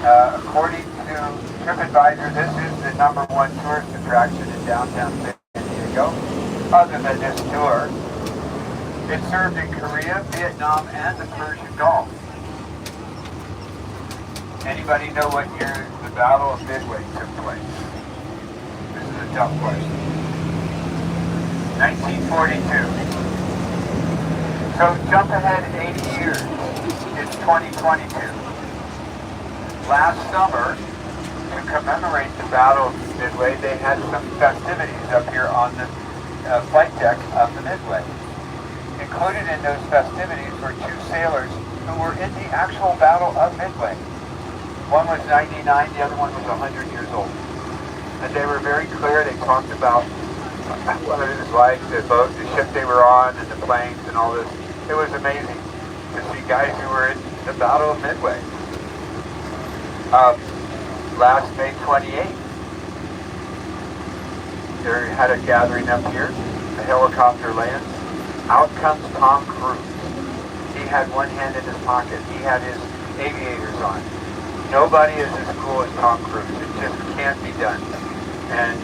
According to TripAdvisor, this is the #1 tourist attraction in downtown San Diego. Other than this tour, it served in Korea, Vietnam, and the Persian Gulf. Anybody know what year the Battle of Midway took place? This is a tough question. 1942. So jump ahead 80 years. It's 2022. Last summer, to commemorate the Battle of Midway, they had some festivities up here on the flight deck of the Midway. Included in those festivities were 2 sailors who were in the actual Battle of Midway. One was 99, the other one was 100 years old. And they were very clear. They talked about what it was like, the boat, the ship they were on, and the planes and all this. It was amazing to see guys who were in the Battle of Midway. Last May 28th, they had a gathering up here. A helicopter lands. Out comes Tom Cruise. He had one hand in his pocket. He had his aviators on. Nobody is as cool as Tom Cruise. It just can't be done. And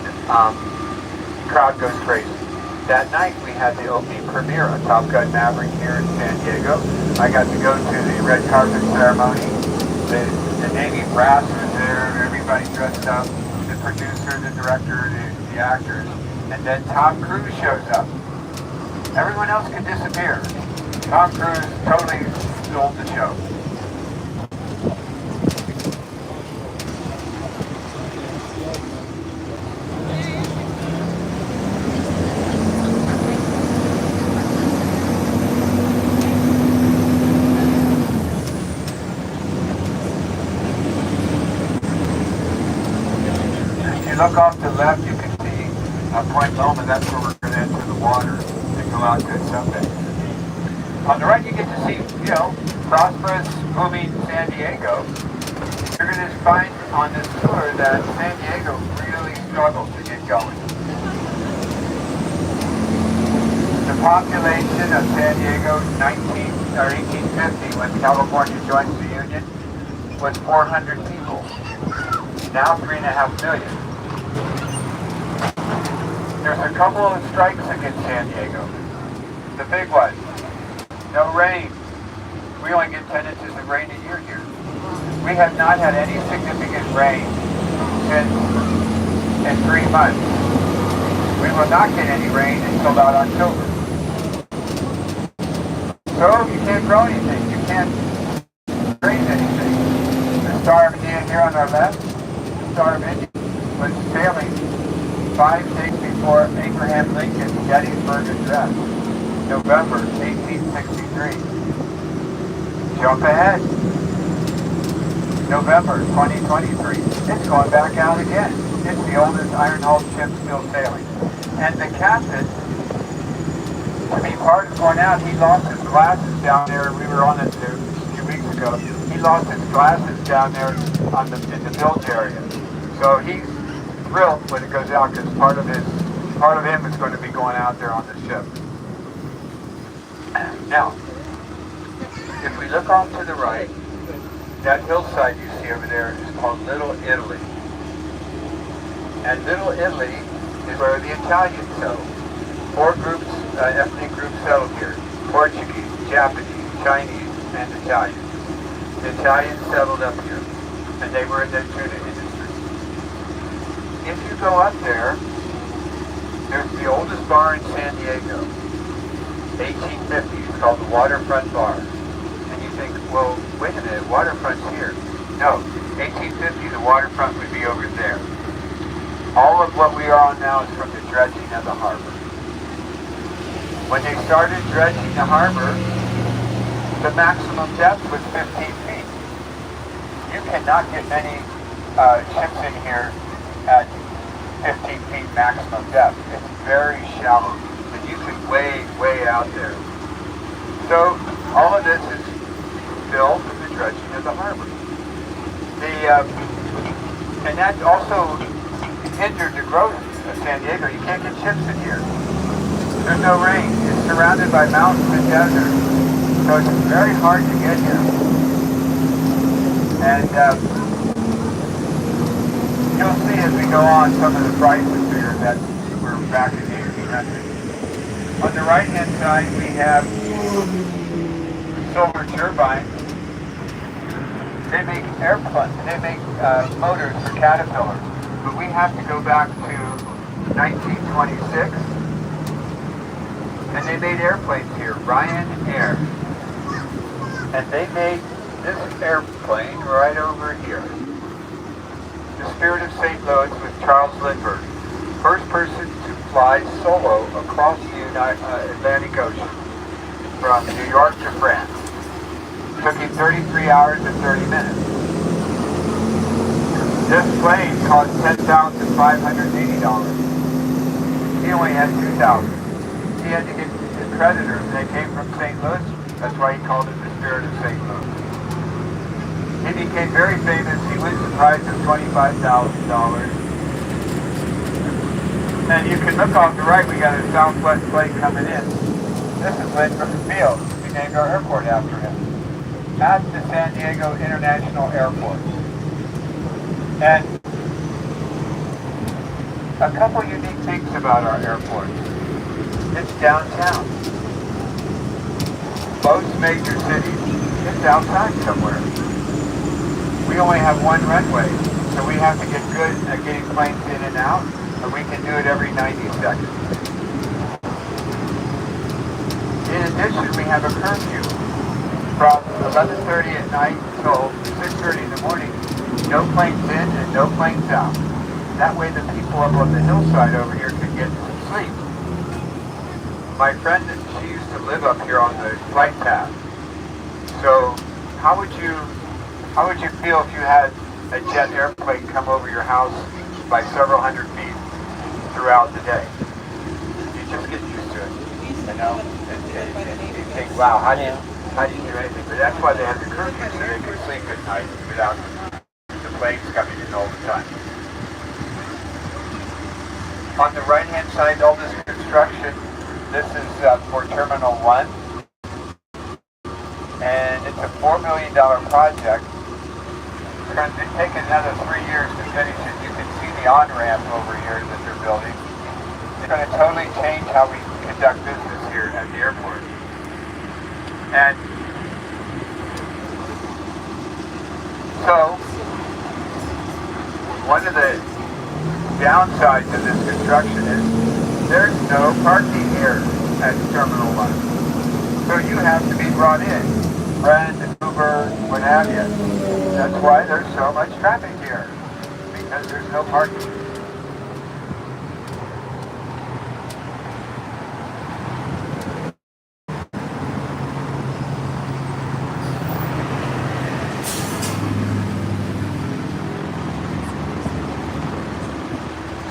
crowd goes crazy. That night we had the opening premiere of Top Gun Maverick here in San Diego. I got to go to the red carpet ceremony. The Navy brass was there, everybody dressed up, the producer, the director, the actors, and then Tom Cruise shows up. Everyone else can disappear. Tom Cruise totally stole the show. Look off to the left, you can see Point Loma. That's where we're going to enter the water and go out to sunset. On the right, you get to see, prosperous, booming San Diego. You're going to find on this tour that San Diego really struggles to get going. The population of San Diego 1850, when California joins the Union, was 400 people. Now 3.5 million. There's a couple of strikes against San Diego. The big one, no rain. We only get 10 inches of rain a year here. We have not had any significant rain in 3 months. We will not get any rain until about October. So you can't grow anything. You can't raise anything. The Star of India here on our left, the Star of India was sailing 5 days before Abraham Lincoln's Gettysburg Address, November 1863. Jump ahead. November 2023. It's going back out again. It's the oldest iron-hulled ship still sailing. And the captain, to be part of going out, he lost his glasses down there. We were on it 2 weeks ago. He lost his glasses down there in the bilge area. So he's thrilled when it goes out because part of him is going to be going out there on the ship. Now, if we look off to the right, that hillside you see over there is called Little Italy. And Little Italy is where the Italians settled. 4 groups, ethnic groups settled here. Portuguese, Japanese, Chinese, and Italians. The Italians settled up here, and they were in the tuna industry. If you go up there, there's the oldest bar in San Diego, 1850. It's called the Waterfront Bar. And you think, well, wait a minute, waterfront's here. No, 1850, the waterfront would be over there. All of what we are on now is from the dredging of the harbor. When they started dredging the harbor, the maximum depth was 15 feet. You cannot get many ships in here at 15 feet maximum depth. It's very shallow, and you can way out there. So all of this is filled with the dredging of the harbor. And that also hindered the growth of San Diego. You can't get ships in here. There's no rain. It's surrounded by mountains and desert. So it's very hard to get here. And You'll see as we go on some of the prices here that we're back in the 1800s. On the right-hand side, we have Silver turbines. They make airplanes. They make motors for Caterpillar. But we have to go back to 1926, and they made airplanes here, Ryan Air. And they made this airplane right over here. The Spirit of St. Louis with Charles Lindbergh, first person to fly solo across the Atlantic Ocean from New York to France. Took him 33 hours and 30 minutes. This plane cost $10,580. He only had $2,000. He had to get his creditors. They came from St. Louis. That's why he called it the Spirit of St. Louis. He became very famous. He wins the prize of $25,000. And you can look off the right. We got a Southwest plane coming in. This is Lindbergh Field. We named our airport after him. At the San Diego International Airport. And a couple unique things about our airport. It's downtown. Most major cities, it's outside somewhere. We only have one runway, so we have to get good at getting planes in and out, and we can do it every 90 seconds. In addition, we have a curfew. From 11:30 at night until 6:30 in the morning, no planes in and no planes out. That way the people up on the hillside over here can get some sleep. My friend, she used to live up here on the flight path. So how would you feel if you had a jet airplane come over your house by several hundred feet throughout the day? You just get used to it, you know? You think, wow, how do you do anything? But that's why they have the curfew, so they can sleep at night without the planes coming in all the time. On the right-hand side, all this construction, this is for Terminal 1. And it's a $4 million project. It's going to take another 3 years to finish it. You can see the on-ramp over here that they're building. It's going to totally change how we conduct business here at the airport. And so, one of the downsides of this construction is there's no parking here at Terminal 1. So you have to be brought in, rent, Uber, what have you. That's why there's so much traffic here, because there's no parking.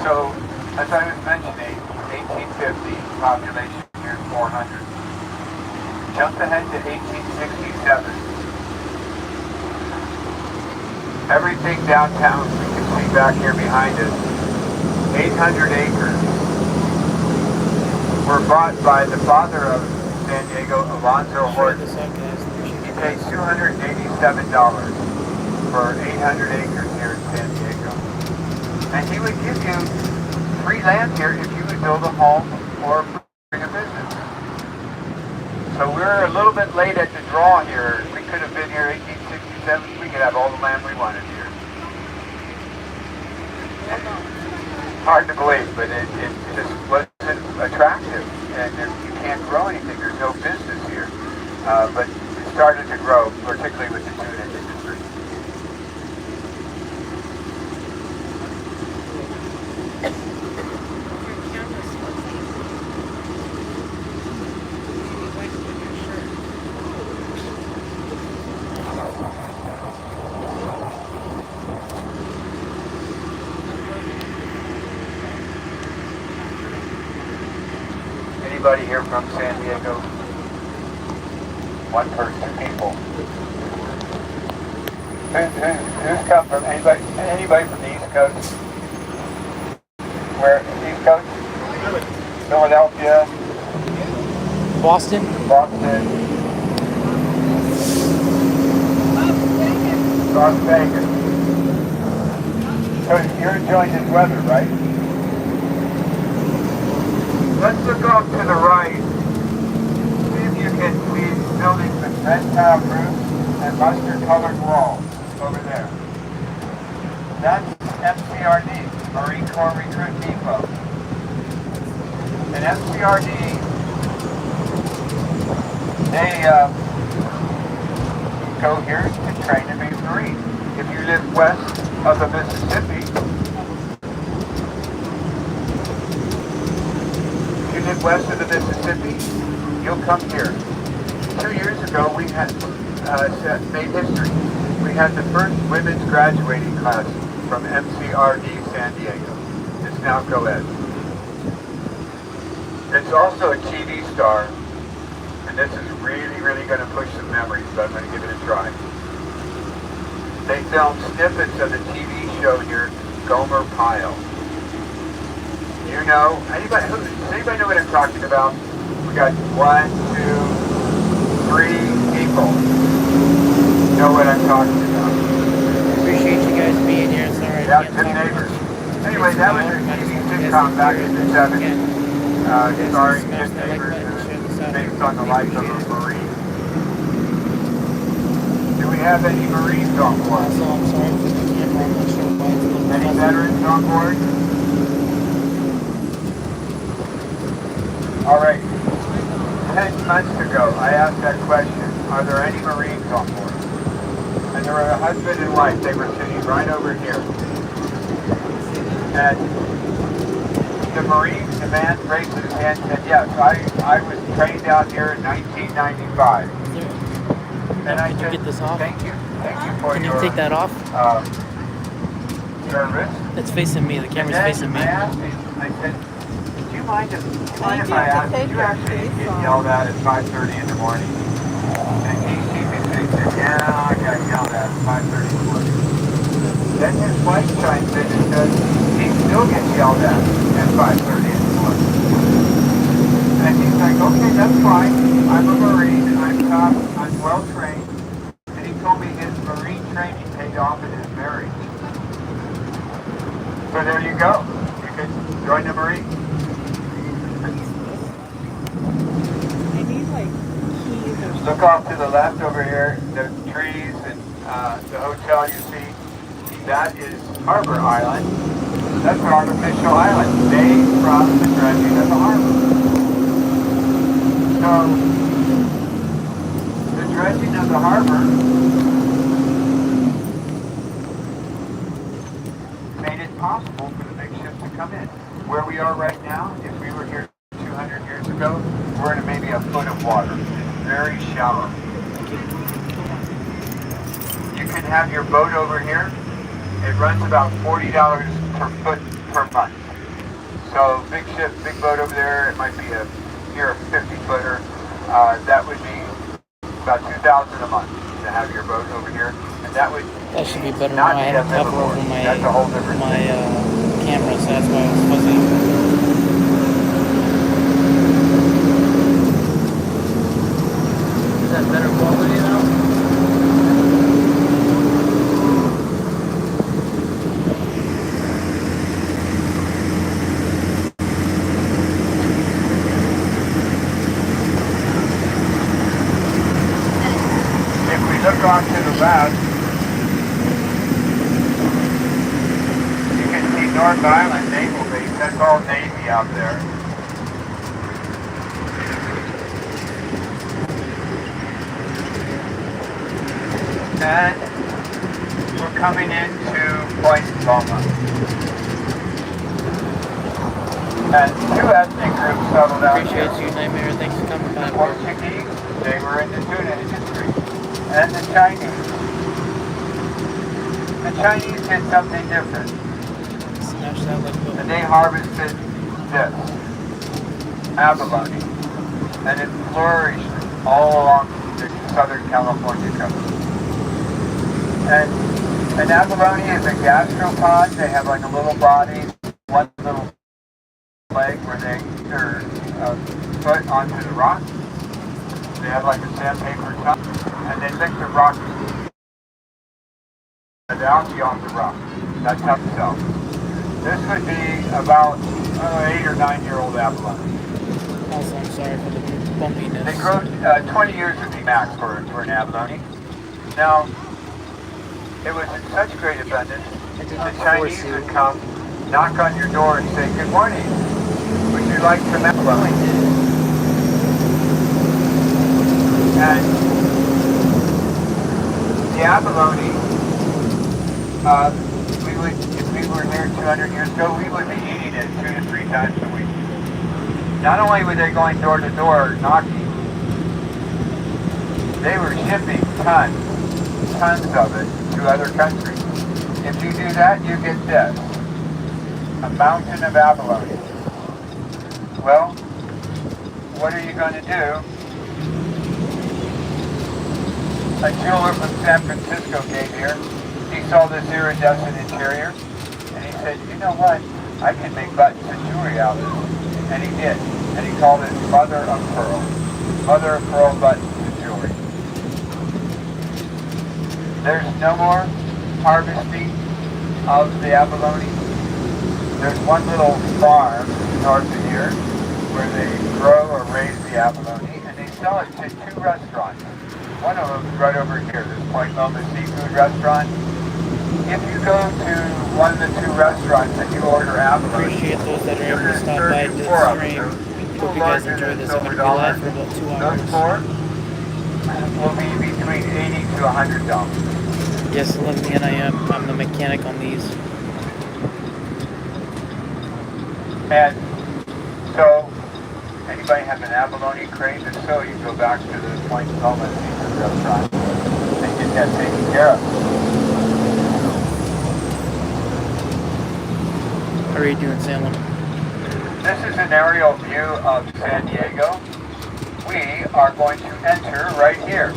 So, as I was mentioning, 1850, population here is 400. Jump ahead to 1867. Everything downtown, we can see back here behind us, 800 acres were bought by the father of San Diego, Alonzo Horton. He paid $287 for 800 acres here in San Diego. And he would give you free land here if you would build a home or bring a business. So we're a little bit late at the draw here. We could have been here 1867. We could have all the land we wanted here. Hard to believe, but it just wasn't attractive. And you can't grow anything. There's no business here. But it started to grow, particularly with the tuna industry. Anybody here from San Diego? One person, two people. Who's come from? Anybody from the East Coast? Where? East Coast? Philadelphia? Boston? Las Vegas. So you're enjoying this weather, right? Let's look off to the right. See if you can see buildings with red tile roofs and mustard-colored walls over there. That's MCRD, Marine Corps Recruit Depot. And MCRD, they go here to train to be Marine. If you live west of the Mississippi, you'll come here. 2 years ago, we had made history. We had the first women's graduating class from MCRD San Diego. It's now co-ed. It's also a TV star, and this is really, really going to push some memories, but I'm going to give it a try. They filmed snippets of the TV show here, Gomer Pyle. You know, does anybody know what I'm talking about? We got 1, 2, 3 people know what I'm talking about. Appreciate you guys being here. Sorry. Yeah, good neighbors. Anyway, that was a TV sitcom back in the 70s. Starring good neighbors, based on the life of a Marine. Do we have any Marines on board? Also, I'm sorry for the camera. I'm not sure why it's a little Any veterans on board? All right. 10 months ago, I asked that question, are there any Marines on board? And there were a husband and wife. They were sitting right over here. And the Marine, the man raised his hand and said, yes, I was trained out here in 1995. And I said, get this off? Thank you for Can you your take that off? service. It's facing me. The camera's facing me. I asked him, I said, do you mind if I ask, did you actually get yelled at 5:30 in the morning? And he said, yeah, I got yelled at 5:30 in the morning. Then his wife chimes in and says, he still gets yelled at 5:30 in the morning. And he's like, okay, that's fine. I'm a Marine, I'm tough, I'm well trained. And he told me his Marine training paid off in his marriage. So there you go. You can join the Marines. Look off to the left over here, the trees and the hotel you see. That is Harbor Island. That's an artificial island made from the dredging of the harbor. So, the dredging of the harbor made it possible for the big ships to come in. Where we are right now, if we were here 200 years ago, we're in maybe a foot of water. It's very shallow. You can have your boat over here. It runs about $40 per foot per month. So big ship, big boat over there, it might be a 50-footer. That would be about $2,000 a month to have your boat over here. And that should be better not now. I need had a a cover liveaboard. over my That's a whole different thing. camera, so that's why I was fuzzy. Is that better quality now? Look off to the left, you can see North Island Naval Base. That's all Navy out there. And we're coming into Point Loma. And 2 ethnic groups settled out here. Appreciate you, Nightmare. Thanks for coming The by. Portuguese, they were in the tuna industry. And the Chinese. The Chinese did something different. Smash that like book. And they harvested this, abalone. And it flourished all along the Southern California coast. And an abalone is a gastropod. They have like a little body, one little leg where they their foot onto the rock. They have like a sandpaper tongue. And they lick the rock, the algae off the rock. That's tough cell. This would be about 8 or 9-year-old abalone. Also, I'm sorry for the bumpiness. They grow 20 years would be max for an abalone. Now, it was in such great abundance, the Chinese would come, knock on your door and say, "Good morning, would you like some abalone?" And the abalone, if we were here 200 years ago, we would be eating it 2 to 3 times a week. Not only were they going door to door knocking, they were shipping tons of it to other countries. If you do that, you get this, a mountain of abalone. Well, what are you going to do? A jeweler from San Francisco came here. He saw this iridescent interior, and he said, "You know what? I can make buttons and jewelry out of this." And he did. And he called it Mother of Pearl. Mother of Pearl buttons and jewelry. There's no more harvesting of the abalone. There's one little farm north of here where they grow or raise the abalone, and they sell it to 2 restaurants. One of them is right over here, this Point Loma seafood restaurant. If you go to one of the 2 restaurants and you order abalone, Appreciate those that are able to stop by to the stream. Hope you guys enjoy this. I'm going to be live for about 2 hours. Those 4 will be between $80 to $100. Yes, let me, and I'm the mechanic on these. And so, anybody have an abalone crate? If so, you go back to the Point Loma seafood restaurant and get that taken care of. How are you doing, Salmon? This is an aerial view of San Diego. We are going to enter right here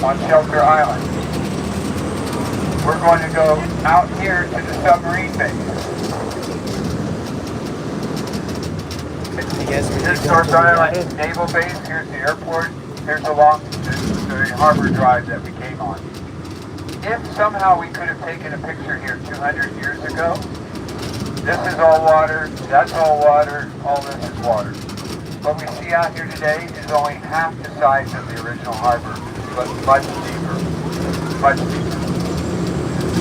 on Shelter Island. We're going to go out here to the submarine base. Here's Shelter Island Naval Base. Here's the airport. Here's along the harbor drive that we came on. If somehow we could have taken a picture here 200 years ago, this is all water, that's all water, all this is water. What we see out here today is only half the size of the original harbor, but much deeper, much deeper.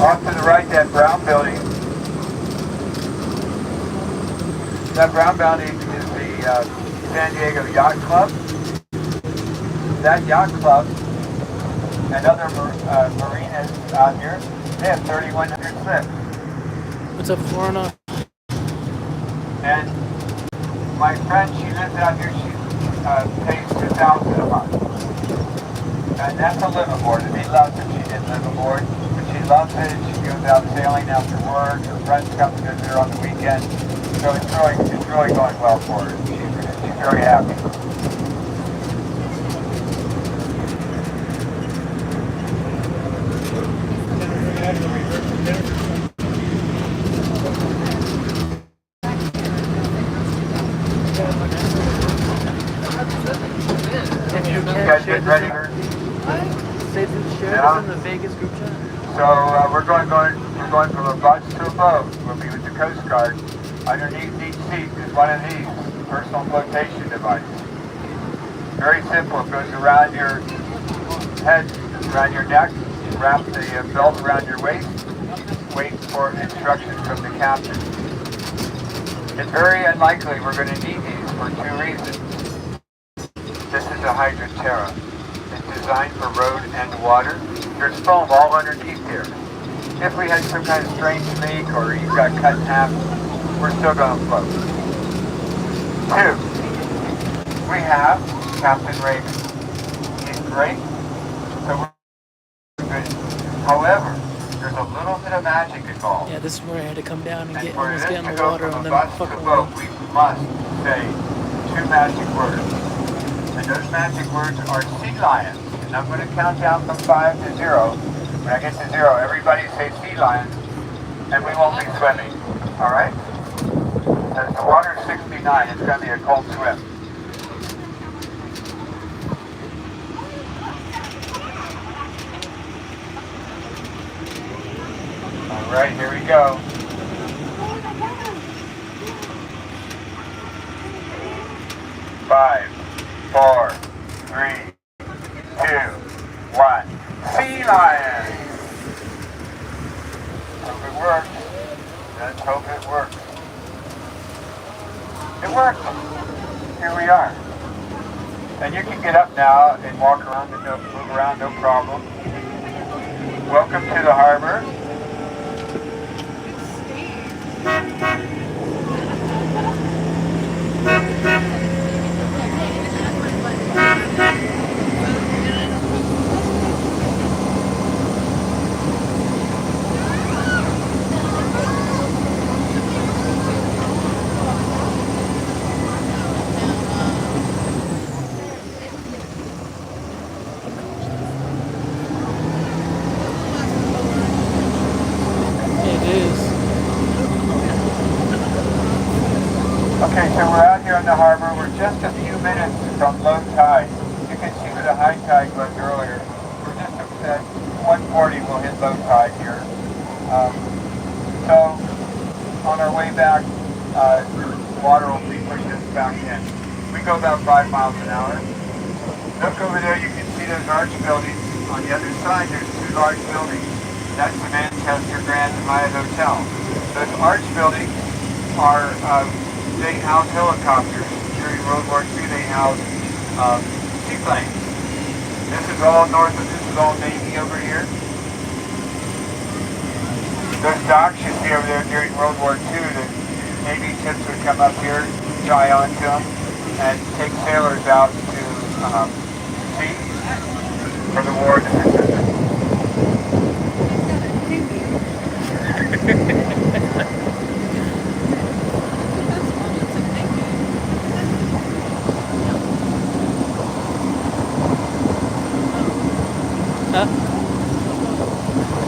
Off to the right, that brown building. That brown building is the San Diego Yacht Club. That yacht club and other marinas out here, they have 3,100 slips. What's up, Florida? And my friend, she lives out here, she pays $2,000 a month. And that's a live aboard. And he loves it, she didn't live aboard. But she loves it, she goes out sailing after work, her friends come to visit her on the weekend. So it's really going well for her. She's very happy. Ready? Save and share Yeah. this in the Vegas group chat. So we're going from a bus to a boat. We'll be with the Coast Guard. Underneath each seat is one of these, personal flotation device. Very simple. It goes around your head, around your neck. You wrap the belt around your waist. Wait for instructions from the captain. It's very unlikely we're going to need these for 2 reasons. This is a Hydra-Terras. It's designed for road and water. There's foam all underneath here. If we had some kind of strange leak or you got cut in half, we're still going to float. 2, we have Captain Raven. He's great, so we're good. However, there's a little bit of magic involved. Yeah, this is where I had to come down and And almost get in the go water from and a then bus to fucking a boat, we must say 2 magic words. And those magic words are sea lions. And I'm going to count down from 5 to 0. When I get to 0, everybody say sea lions, and we won't be swimming. All right? As the water is 69, it's going to be a cold swim. All right, here we go. Five, four, three, two, one. Sea lion! Hope it works. Let's hope it works. It worked. Here we are. And you can get up now and walk around and move around, no problem. Welcome to the harbor. Okay, so we're out here in the harbor. We're just a few minutes from low tide. You can see where the high tide was earlier. We're just at 1:40 we'll hit low tide here. So on our way back, water will be pushing us back in. We go about 5 miles an hour. Look over there, you can see those arch buildings. On the other side, there's two large buildings. That's the Manchester Grand Hyatt Hotel. Those arch buildings are they house helicopters. During World War II, they housed seaplanes. This is all Navy over here. Those docks you see over there during World War II, the Navy ships would come up here, tie onto them, and take sailors out to sea for the war.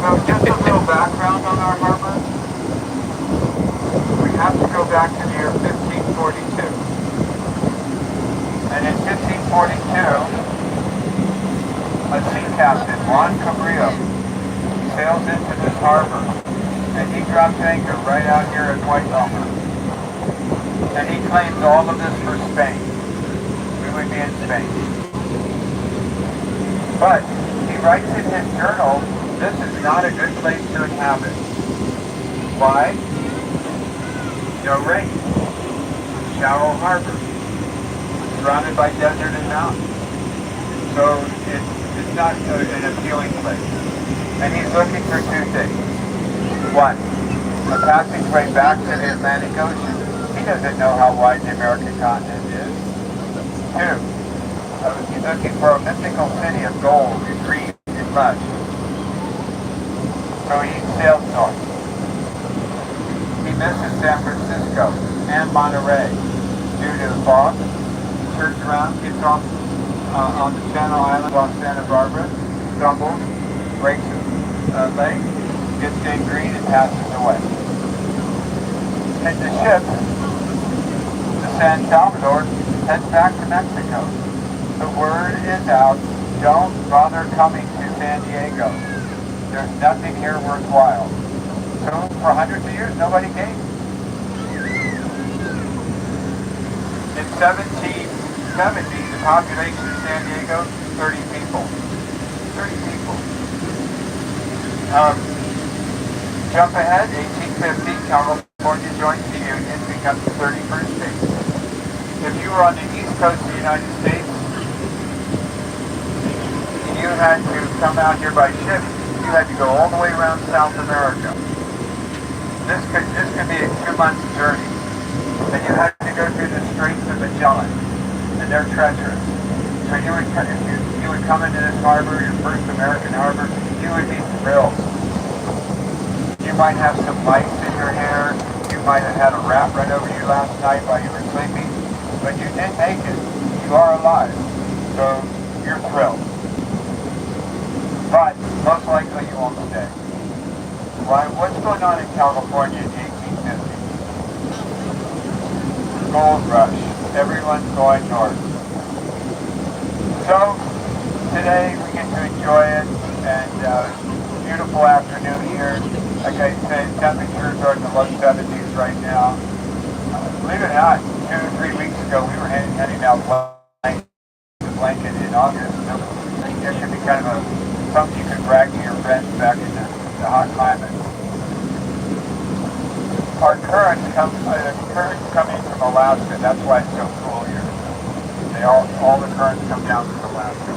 So just a little background on our harbor. We have to go back to the year 1542. And in 1542, a sea captain, Juan Cabrillo, sails into this harbor. And he drops anchor right out here at Point Loma. And he claims all of this for Spain. We would be in Spain. But he writes in his journal, this is not a good place to inhabit. Why? No rain. Shallow harbor. Surrounded by desert and mountains. So it's not an appealing place. And he's looking for two things. One, a passageway back to the Atlantic Ocean. He doesn't know how wide the American continent is. Two, he's looking for a mythical city of gold and green and lush. So he sails north. He misses San Francisco and Monterey due to the fog. Turns around, gets off on the Channel Island off Santa Barbara, stumbles, breaks his leg, gets gangrene and passes away. And the ship, the San Salvador, heads back to Mexico. The word is out, don't bother coming to San Diego. There's nothing here worthwhile. So for hundreds of years, nobody came. In 1770, the population of San Diego, 30 people. 30 people. Jump ahead, 1850, California joins the Union, becomes the 31st state. If you were on the east coast of the United States, you had to come out here by ship, you had to go all the way around South America. This could be a 2-month journey. And you had to go through the Straits of Magellan, and they're treacherous. So if you would come into this harbor, your first American harbor, you would be thrilled. You might have some mice in your hair, you might have had a rat run over you last night while you were sleeping, but you did make it. You are alive. So you're thrilled. But most likely you won't stay. Why? What's going on in California in 1850? Gold rush. Everyone's going north. So today we get to enjoy it, and beautiful afternoon here. Like I said, temperatures are in the low 70s right now. Believe it or not, 2 or 3 weeks ago, we were handing out blanket in August. So it should be kind of something you could brag to your friends back in the hot climate. Our currents coming from Alaska. That's why it's so cool here. All the currents come down from Alaska.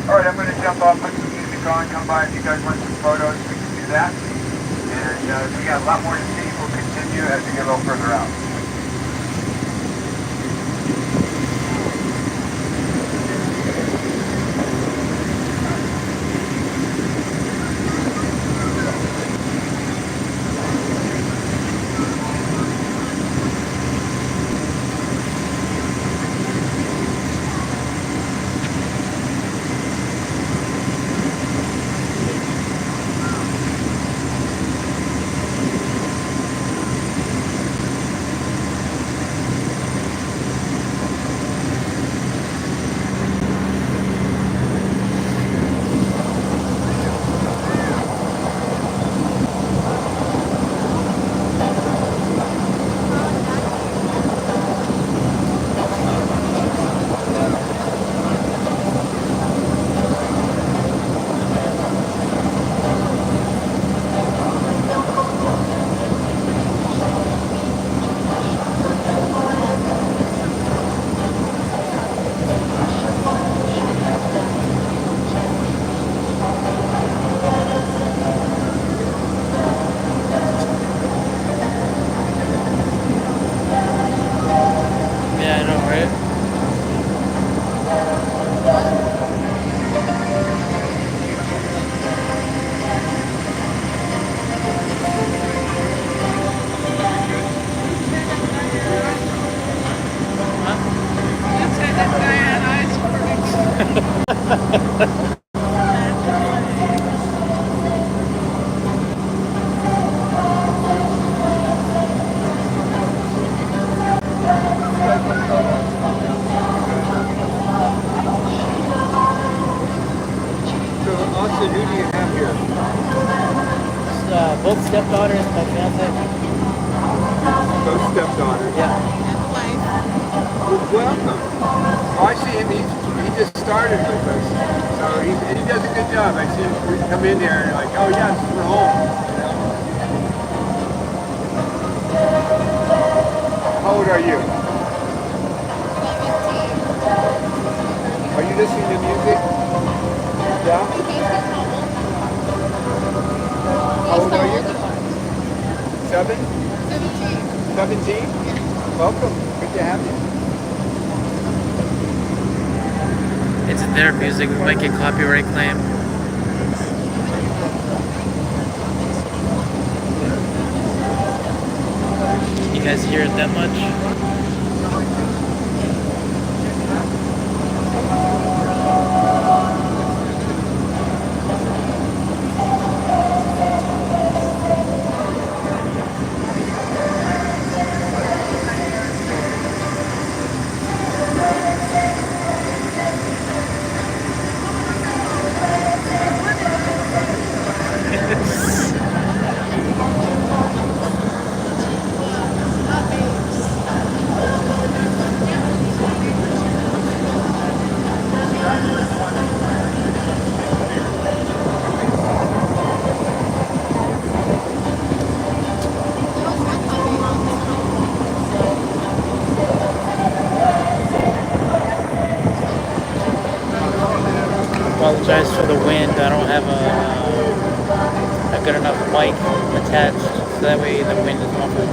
All right, I'm going to jump off, put some music on, come by. If you guys want some photos, we can do that. And we got a lot more to see. We'll continue as we get a little further out. Both stepdaughters, my fiance. Both stepdaughters? Yeah. Welcome. Oh, I see him. He just started with us. So he does a good job. I see him come in there and like, oh yes, we're home. You know? How old are you? 17. Are you listening to music? Yeah? How old are you? 7? 17? Yeah. Welcome. Good to have you. It's their music. We might get copyright claim. You guys hear it that much? Apologize for the wind. I don't have a good enough mic attached, so that way the wind is muffled.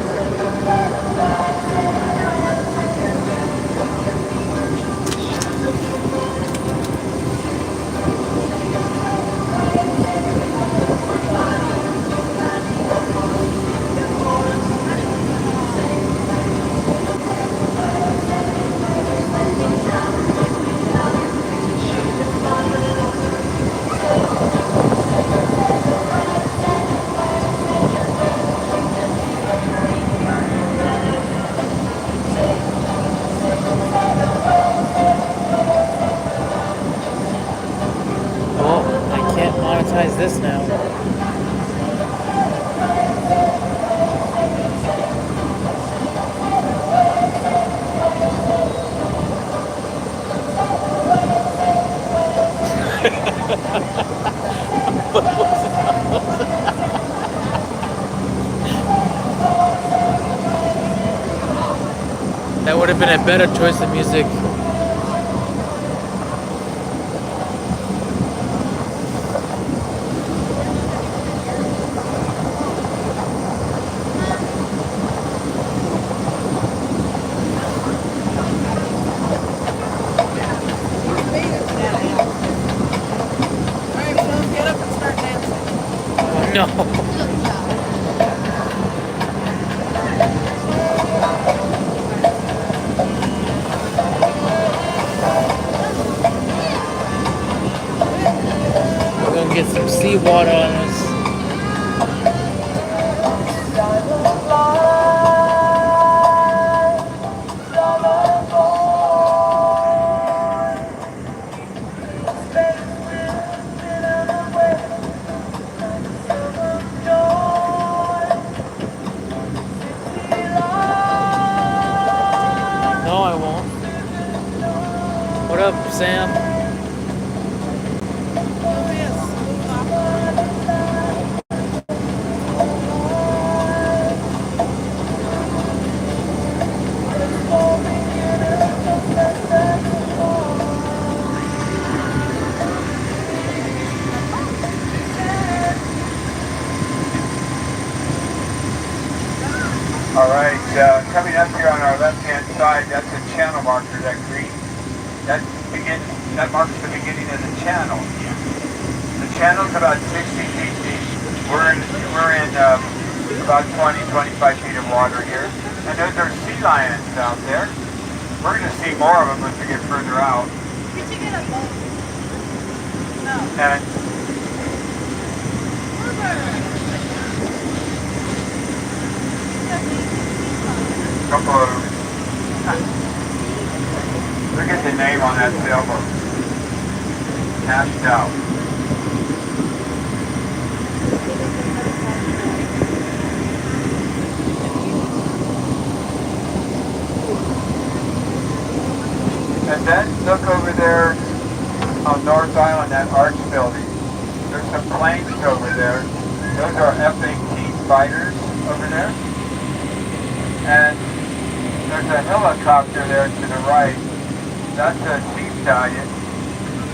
have been a better choice of music. No. We're gonna get some seawater on us. No, I won't. What up, Sam? All right, coming up here on our left-hand side, that's a channel marker, that green. That marks the beginning of the channel. The channel's about 60 feet deep. We're in about 20-25 feet of water here. And those are sea lions out there. We're going to see more of them as we get further out. Could you get a boat? No. And couple of, look at the name on that sailboat. Hashed out. And then look over there on North Island, that arch building. There's some planes over there. Those are F-18 fighters over there. And there's a helicopter there to the right. That's a sea stallion.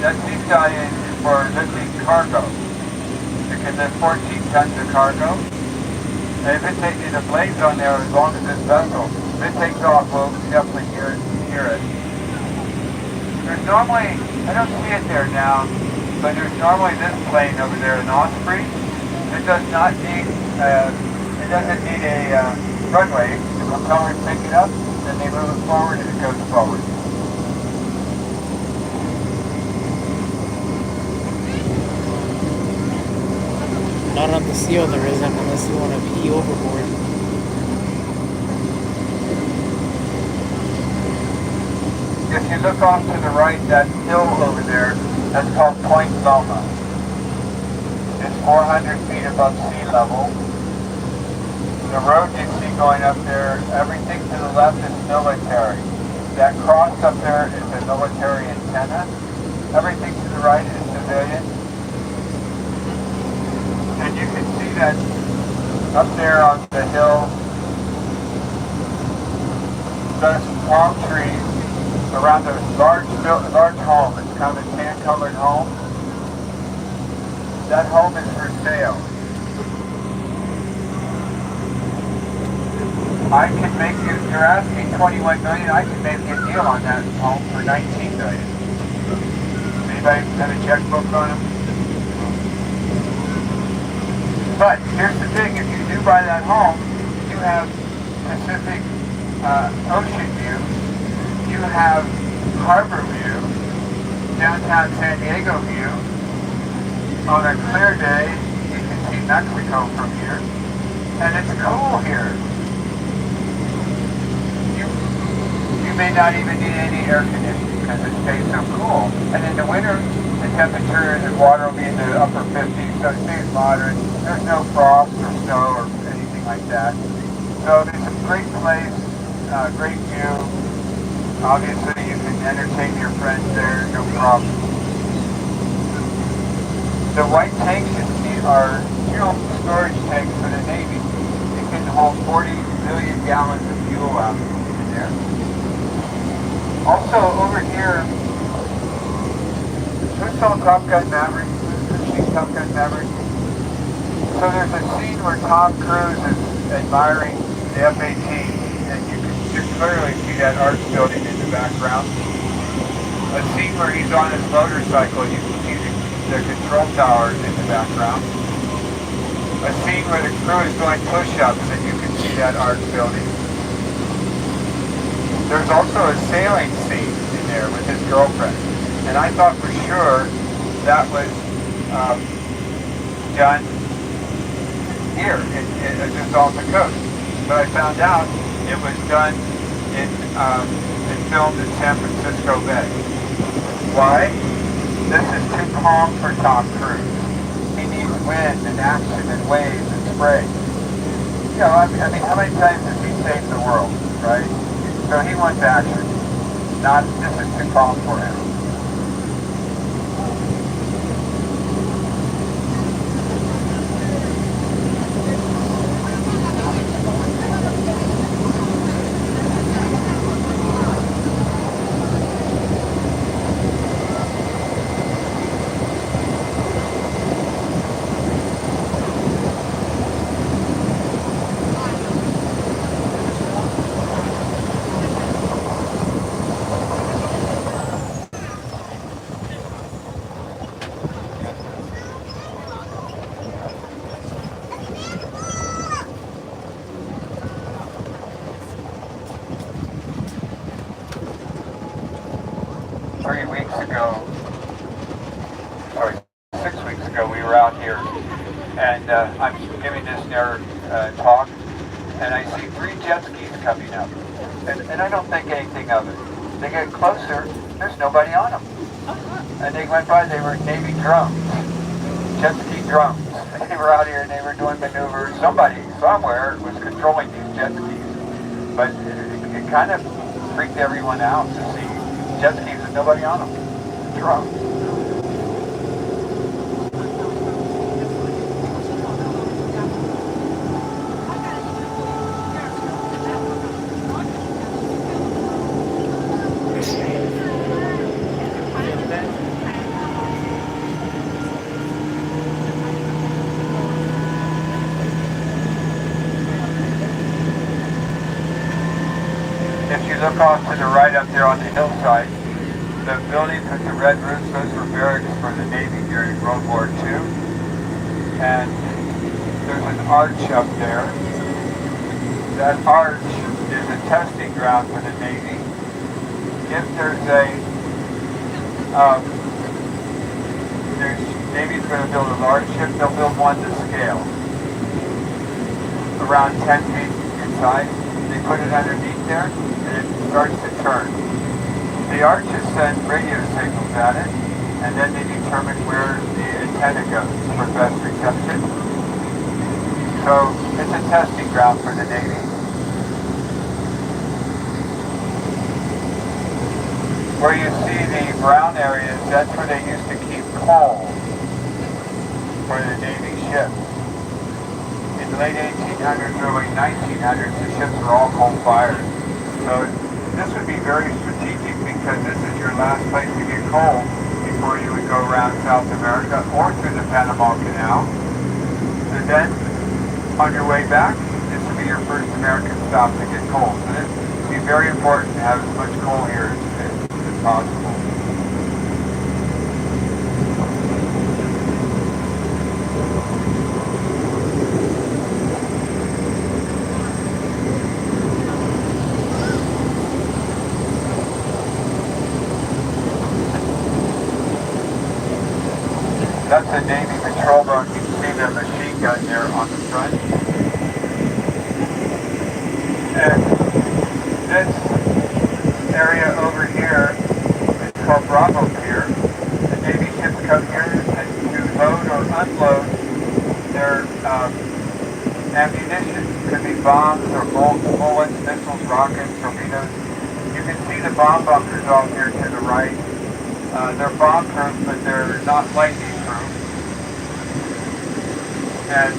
That sea stallion is for lifting cargo. It can lift 14 tons of cargo. And if it takes the blades on there, as long as this vessel, if it takes off, we'll definitely hear it. There's normally, I don't see it there now, but there's normally this plane over there, an Osprey. It does not need, it doesn't need a runway. The propellers pick it up, then they move it forward and it goes forward. Not on the seal there isn't, unless you want to pee overboard. If you look off to the right, that hill over there, that's called Point Loma. It's 400 feet above sea level. The road you see going up there, everything to the left is military. That cross up there is a military antenna. Everything to the right is civilian. And you can see that up there on the hill, there's palm trees around a large home. It's kind of a tan-colored home. That home is for sale. I can make you, you're asking $21 million, I can make you a deal on that home for $19 million. Anybody have a checkbook on them? But here's the thing, if you do buy that home, you have Pacific Ocean view, you have harbor view, downtown San Diego view. On a clear day, you can see Mexico from here, and it's cool here. You may not even need any air conditioning because it stays so cool. And in the winter, the temperature in the water will be in the upper 50s, so it stays moderate. There's no frost or snow or anything like that. So it's a great place, great view. Obviously, you can entertain your friends there, no problem. The white tanks you see are fuel storage tanks for the Navy. It can hold 40 million gallons of fuel out in there. Also, over here, who saw Top Gun Maverick? Who's seen Top Gun Maverick? So there's a scene where Tom Cruise is admiring the F-18, and you can clearly see that arch building in the background. A scene where he's on his motorcycle, you can see the control towers in the background. A scene where the crew is doing push-ups, and you can see that arch building. There's also a sailing scene in there with his girlfriend, and I thought for sure that was done here, just off the coast. But I found out it was done and filmed in San Francisco Bay. Why? This is too calm for Tom Cruise. He needs wind and action and waves and spray. You know, I mean, how many times has he saved the world, right? So he wants action. This is too calm for him. 3 weeks ago, sorry, 6 weeks ago, we were out here, and I'm giving this talk, and I see 3 jet skis coming up, and I don't think anything of it. They get closer, there's nobody on them. And they went by, they were Navy drones, jet ski drones. They were out here and they were doing maneuvers. Somebody, somewhere, was controlling these jet skis. But it kind of freaked everyone out to see jet skis with nobody on them. Drones. If you look off to the right up there on the hillside, the buildings with the red roofs, those were barracks for the Navy during World War II. And there's an arch up there. That arch is a testing ground for the Navy. If there's Navy's going to build a large ship, they'll build one to scale. Around 10 feet in size. They put it underneath there, and it starts to turn. The arches send radio signals at it, and then they determine where the antenna goes for best reception. So it's a testing ground for the Navy. Where you see the brown areas, that's where they used to keep coal for the Navy ships. In the late 1800s, early 1900s, the ships were all coal-fired. So this would be very strategic because this is your last place to get coal before you would go around South America or through the Panama Canal. And then, on your way back, this would be your first American stop to get coal. So this would be very important to have as much coal here as possible. That's a Navy patrol boat. You can see the machine gun there on the front. And this area over here is called Bravo Pier. The Navy ships come here and to load or unload their ammunition. It could be bombs or bullets, missiles, rockets, torpedoes. You can see the bomb bunkers off here to the right. They're bomb-proof, but they're not lightning-proof. And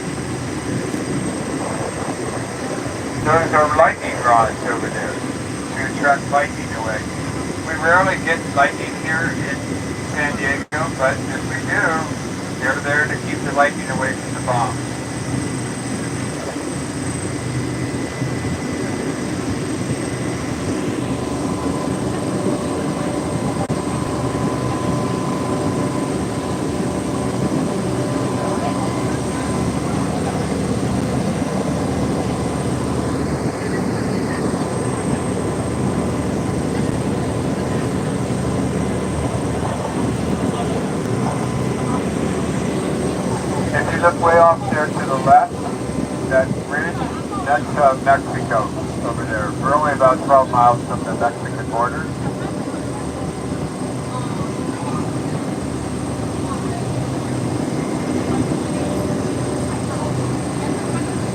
those are lightning rods over there to attract lightning away. rarely get lightning here in San Diego, but if we do, they're there to keep the lightning away from the bombs. Look way off there to the left, that bridge, that's Mexico over there. We're only about 12 miles from the Mexican border.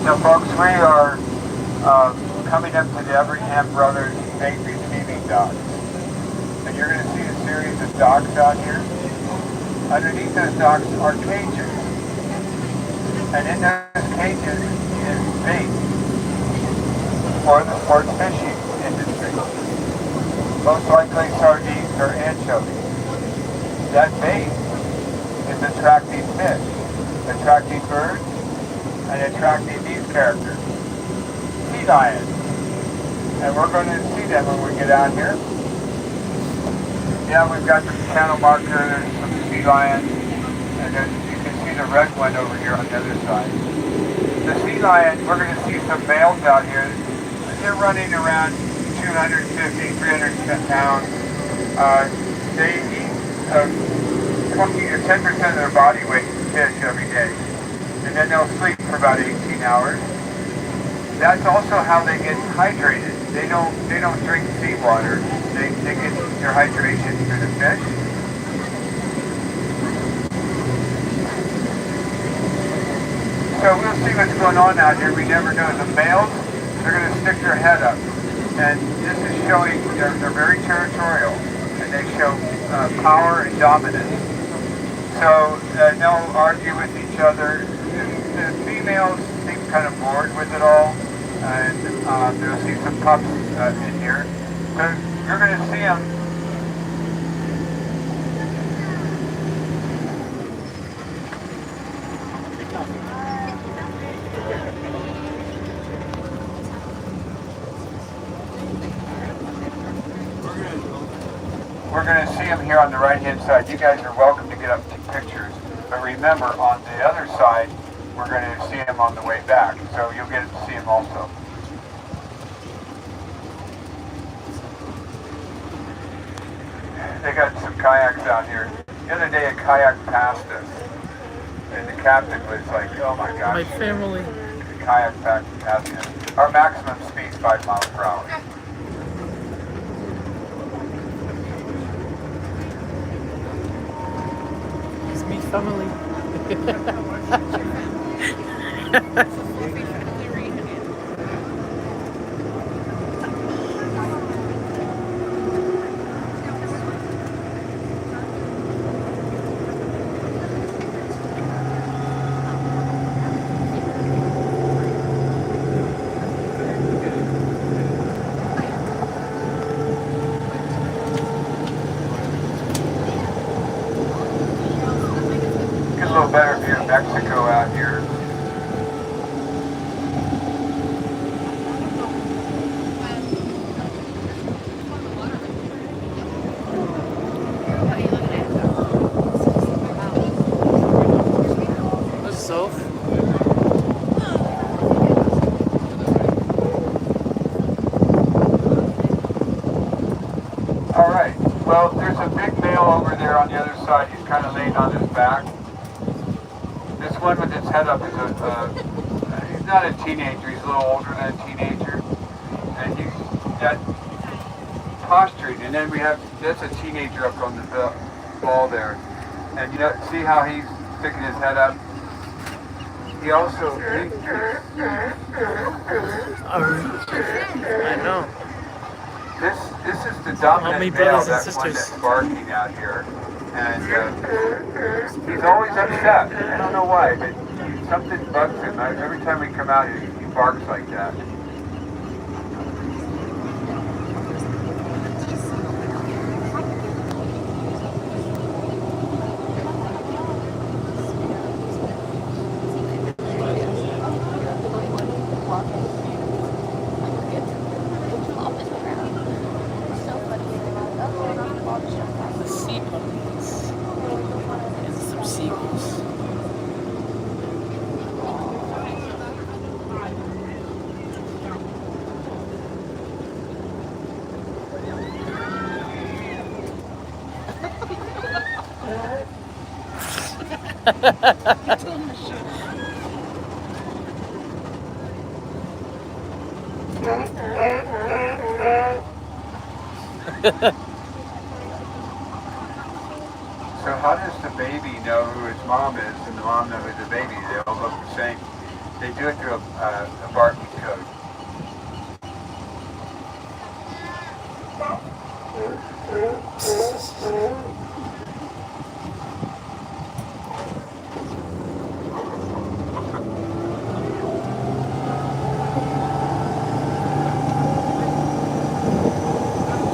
Now folks, we are coming up to the Everyham Brothers egg receiving docks. And you're going to see a series of docks out here. Underneath those docks are cages. And in those cages is bait for the sport fishing industry. Most likely sardines or anchovies. That bait is attracting fish, attracting birds, and attracting these characters. Sea lions. And we're going to see them when we get out here. Yeah, we've got the channel marker, there's some sea lions, and there's the red one over here on the other side. The sea lion, we're going to see some males out here. They're running around 250, 300 pounds. They eat 20 or 10% of their body weight in fish every day. And then they'll sleep for about 18 hours. That's also how they get hydrated. They don't drink seawater. They get their hydration through the fish. So we'll see what's going on out here. We never know. The males, they're going to stick their head up. And this is showing, they're very territorial. And they show power and dominance. So they'll argue with each other. The females seem kind of bored with it all. And they'll see some pups in here. So you're going to see them. We're going to see them here on the right-hand side. You guys are welcome to get up and take pictures. But remember, on the other side, we're going to see them on the way back. So you'll get to see them also. They got some kayaks out here. The other day, a kayak passed us. And the captain was like, oh my gosh. My family. The kayak passed us. Our maximum speed is 5 miles per hour. Me family. Better view of Mexico out here. That's so. All right. Well, there's a big male over there on the other side. He's kind of laying on his back. This one with his head up is he's not a teenager, he's a little older than a teenager. And he's got posturing. And then we have, that's a teenager up on the ball there. And you know, see how he's sticking his head up? He also, I know. This is the dominant male, that's one that's barking out here. And he's always upset. I don't know why, but something bugs him. Every time we come out, he barks like that. I told him to shut So how does the baby know who its mom is and the mom know who the baby is? They all look the same. They do it through a barking code.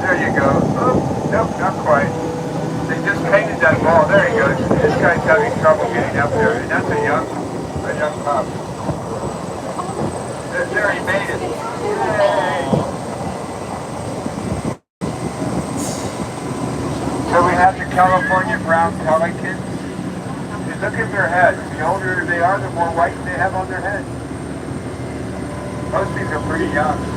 There you go. Oh, nope, not quite. They just painted that wall. There he goes. This guy's having trouble getting up there. And that's a young pup. There he made it. Yay. So we have the California brown pelicans. And look at their heads. The older they are, the more white they have on their heads. Most of these are pretty young.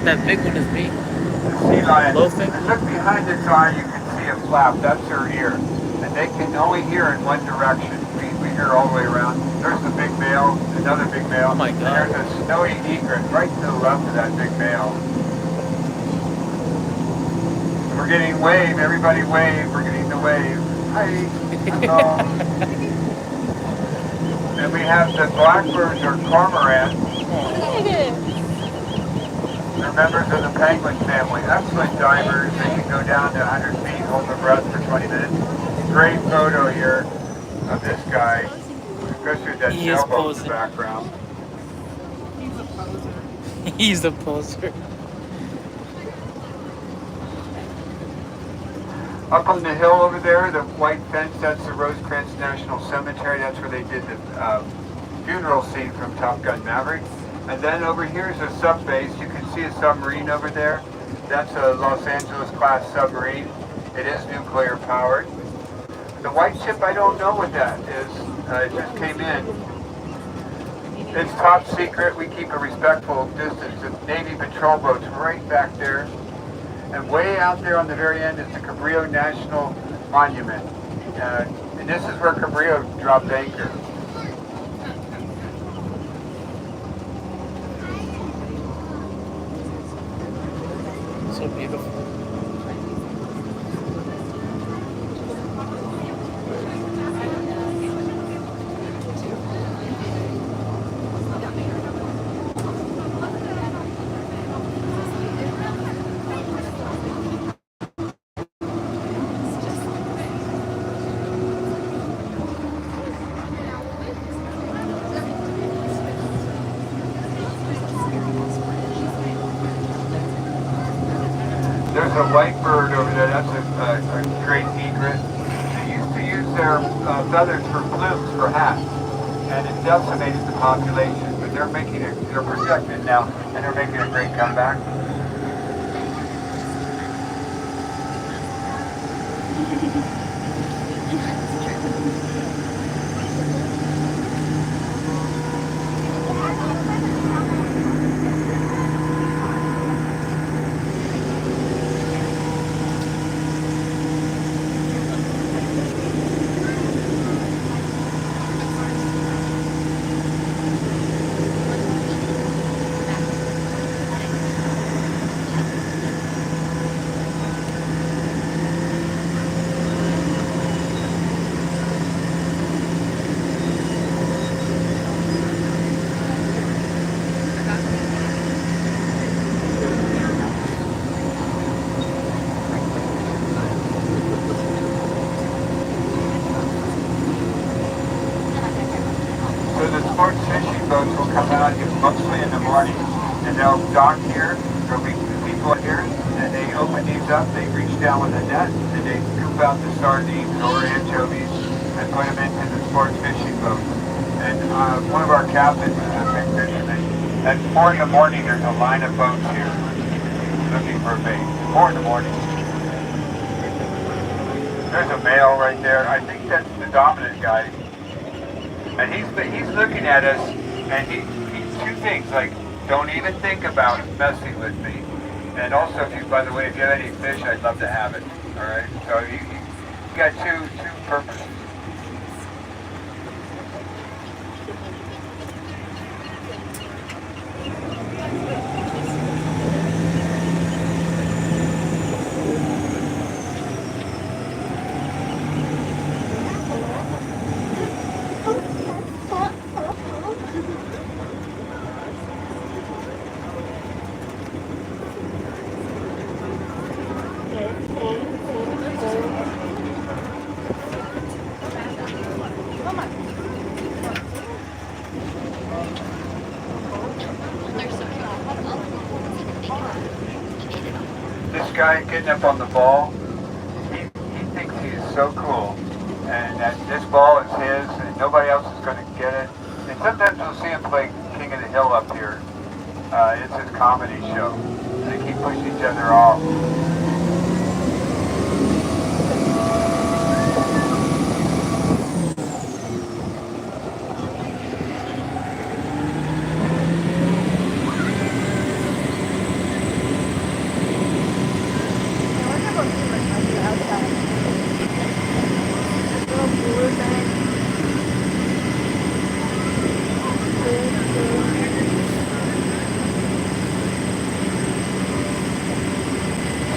That big one is me. Sea lion. Loafing. And look behind its eye, you can see a flap. That's her ear. And they can only hear in one direction. We hear all the way around. There's the big male, another big male. Oh my God. And there's a snowy egret right to the left of that big male. And we're getting wave. Everybody wave. We're getting the wave. Hi. Hello. And we have the blackbirds or cormorants. They're members of the penguin family. Excellent divers. They can go down to 100 feet, hold their breath for 20 minutes. Great photo here of this guy. Goes through that He is sailboat in posing. the background. He's a poser. He's a poser. Up on the hill over there, the white fence, that's the Rosecrans National Cemetery. That's where they did the funeral scene from Top Gun Maverick. And then over here is a sub base. You can see a submarine over there. That's a Los Angeles class submarine. It is nuclear powered. The white ship, I don't know what that is. It just came in. It's top secret. We keep a respectful distance. The Navy patrol boat's right back there. And way out there on the very end is the Cabrillo National Monument. And this is where Cabrillo dropped anchor. So beautiful. There's a white bird over there. That's a great egret. They used to use their feathers for plumes for hats, and it decimated the population. But they're making it. They're protected now, and they're making a great comeback. There'll be people here, and they open these up, they reach down with a net, and they scoop out the sardines or anchovies and put them into the sports fishing boat. And one of our captains is a big fisherman. At 4 in the morning, there's a line of boats here looking for bait. 4 in the morning. There's a male right there. I think that's the dominant guy. And he's looking at us, and he's two things, like, don't even think about messing with me. And also, if you, by the way, if you have any fish, I'd love to have it. All right? So you got two purposes. This guy getting up on the ball, he thinks he's so cool, and that this ball is his, and nobody else is going to get it. And sometimes you'll see him play King of the Hill up here. It's his comedy show. They keep pushing each other off.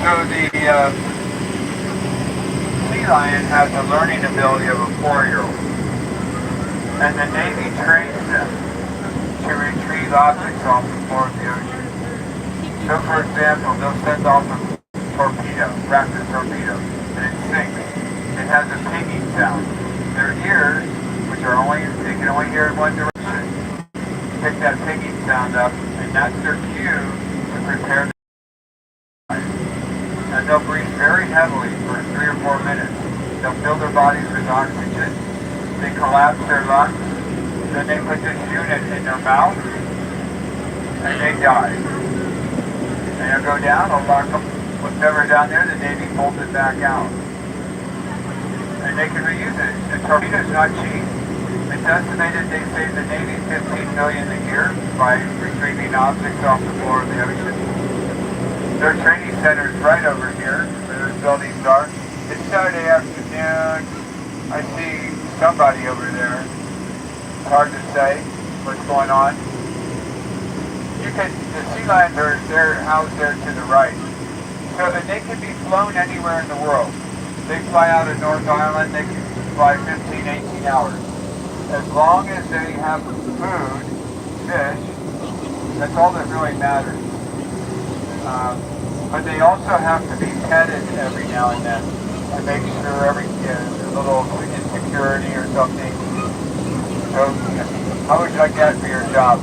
So the sea lion has the learning ability of a 4-year-old, and the Navy trains them to retrieve objects off the floor of the ocean. So, for example, they'll send off a torpedo, rapid torpedo, and it sinks. It has a pinging sound. Their ears, which are they can only hear in one direction, pick that pinging sound up, and that's their cue to prepare. And they'll breathe very heavily for 3 or 4 minutes. They'll fill their bodies with oxygen. They collapse their lungs. Then they put this unit in their mouth, and they die. And they'll go down, they'll lock them. Whatever down there, the Navy pulls it back out. And they can reuse it. The torpedo's not cheap. It's estimated they save the Navy $15 million a year by retrieving objects off the floor of the ocean. Their training center is right over here, where those buildings are. It's Saturday afternoon. I see somebody over there. It's hard to say what's going on. The sea lions they're housed there to the right. So that they can be flown anywhere in the world. They fly out of North Island, they can fly 15, 18 hours. As long as they have food, fish, that's all that really matters. But they also have to be petted every now and then to make sure a little insecurity or something. So, how would you like that for your job?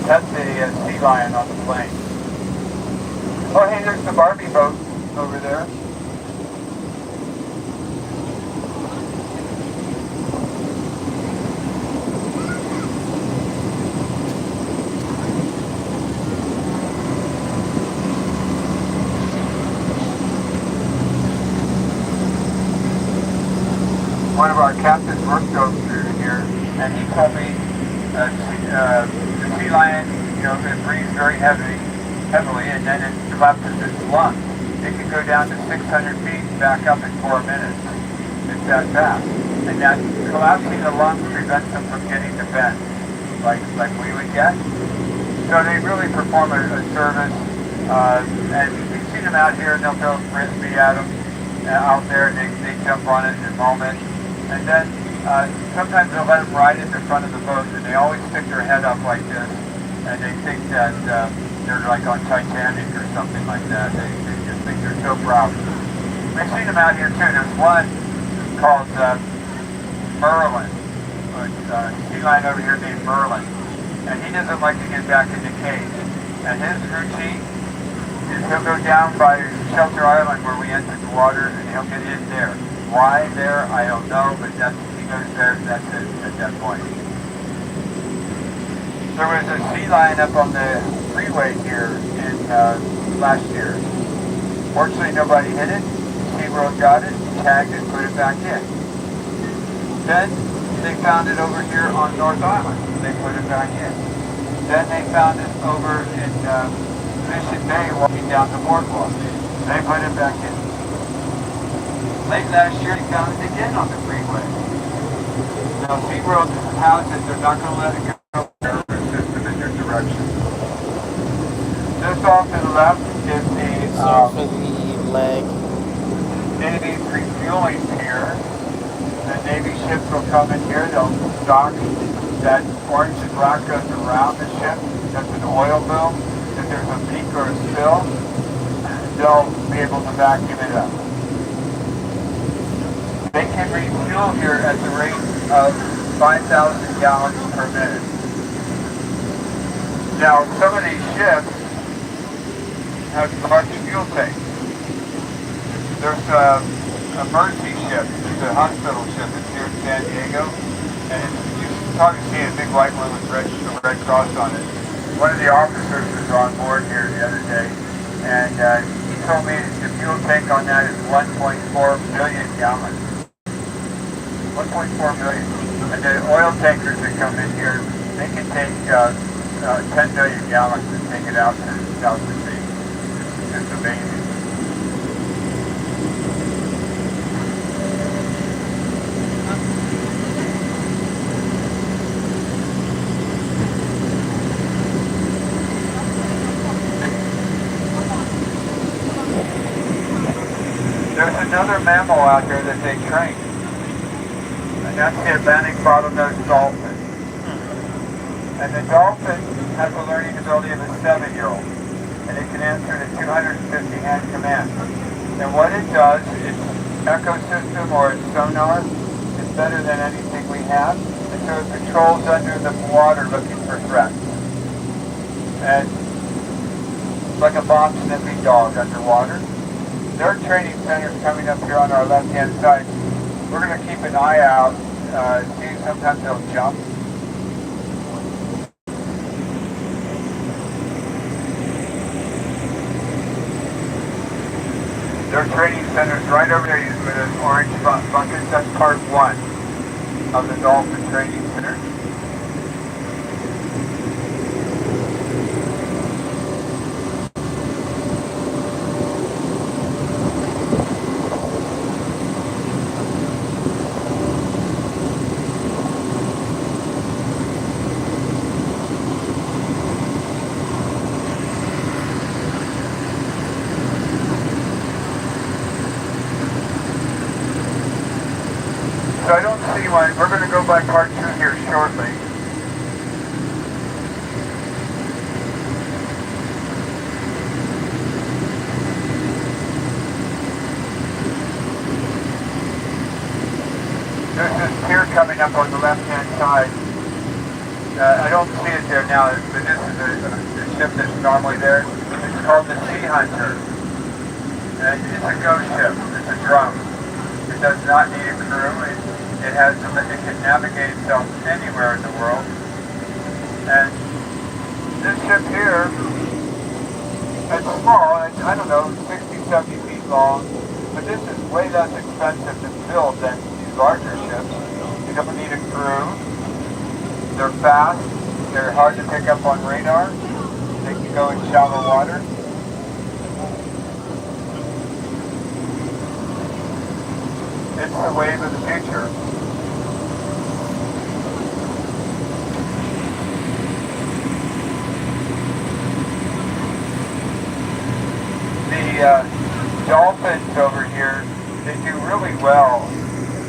Pet the sea lion on the plane. Oh, hey, there's the Barbie boat over there. One of our captains worked over here, and he told me the sea lion, it breathes very heavily, and then it collapses its lungs. It can go down to 600 feet and back up in 4 minutes. It's that fast. And that collapsing the lungs prevents them from getting to bend, like we would get. So they really perform a service. And we've seen them out here, and they'll throw frisbee at them out there, and they jump on it in a moment. And then sometimes they'll let them ride at the front of the boat, and they always stick their head up like this, and they think that they're like on Titanic or something like that. They just think they're so proud. We've seen them out here too. There's one called Merlin, a sea lion over here named Merlin, and he doesn't like to get back in the cage. And his routine he'll go down by Shelter Island where we entered the water, and he'll get in there. Why there, I don't know, but he goes there, and that's it at that point. There was a sea lion up on the freeway here in last year. Fortunately, nobody hit it. SeaWorld got it, tagged it, put it back in. Then they found it over here on North Island. They put it back in. Then they found it over in Mission Bay walking down the boardwalk. They put it back in. Late last year, they found it again on the freeway. Now, SeaWorld has it. They're not going to let it go. Their system in their direction. Just off to the left is It's off of the leg. Navy refueling pier. The Navy ships will come in here. They'll dock. That orange and black goes around the ship. That's an oil boom. If there's a leak or a spill, they'll be able to vacuum it up. They can refuel here at the rate of 5,000 gallons per minute. Now, some of these ships have large fuel tanks. There's a Mercy ship. It's a hospital ship. It's here in San Diego. And you probably see a big white one with the Red Cross on it. One of the officers was on board here the other day, and he told me the fuel tank on that is 1.4 million gallons. 1.4 million. And the oil tankers that come in here, they can take 10 million gallons and take it out to South Sea. It's just amazing. There's another mammal out there that they train, and that's the Atlantic bottlenose dolphin. And the dolphin has a learning ability of a 7-year-old, and it can answer to 250 hand commands. And what it does, its ecosystem or its sonar is better than anything we have, and so it patrols under the water looking for threats. And like a bomb sniffing dog underwater. Their training center is coming up here on our left-hand side. We're going to keep an eye out, see sometimes they'll jump. Their training center is right over there with an orange bucket. That's part 1 of the Dolphin Training Center. So I don't see why. We're going to go by part 2 here shortly. There's this pier coming up on the left-hand side. I don't see it there now, but this is a ship that's normally there. It's called the Sea Hunter. And it's a ghost ship. It's a drum. It does not need a crew. It can navigate itself anywhere in the world. And this ship here, it's small, it's, I don't know, 60, 70 feet long, but this is way less expensive to build than these larger ships. You don't need a crew. They're fast. They're hard to pick up on radar. They can go in shallow water. It's the wave of the future. The dolphins over here, they do really well.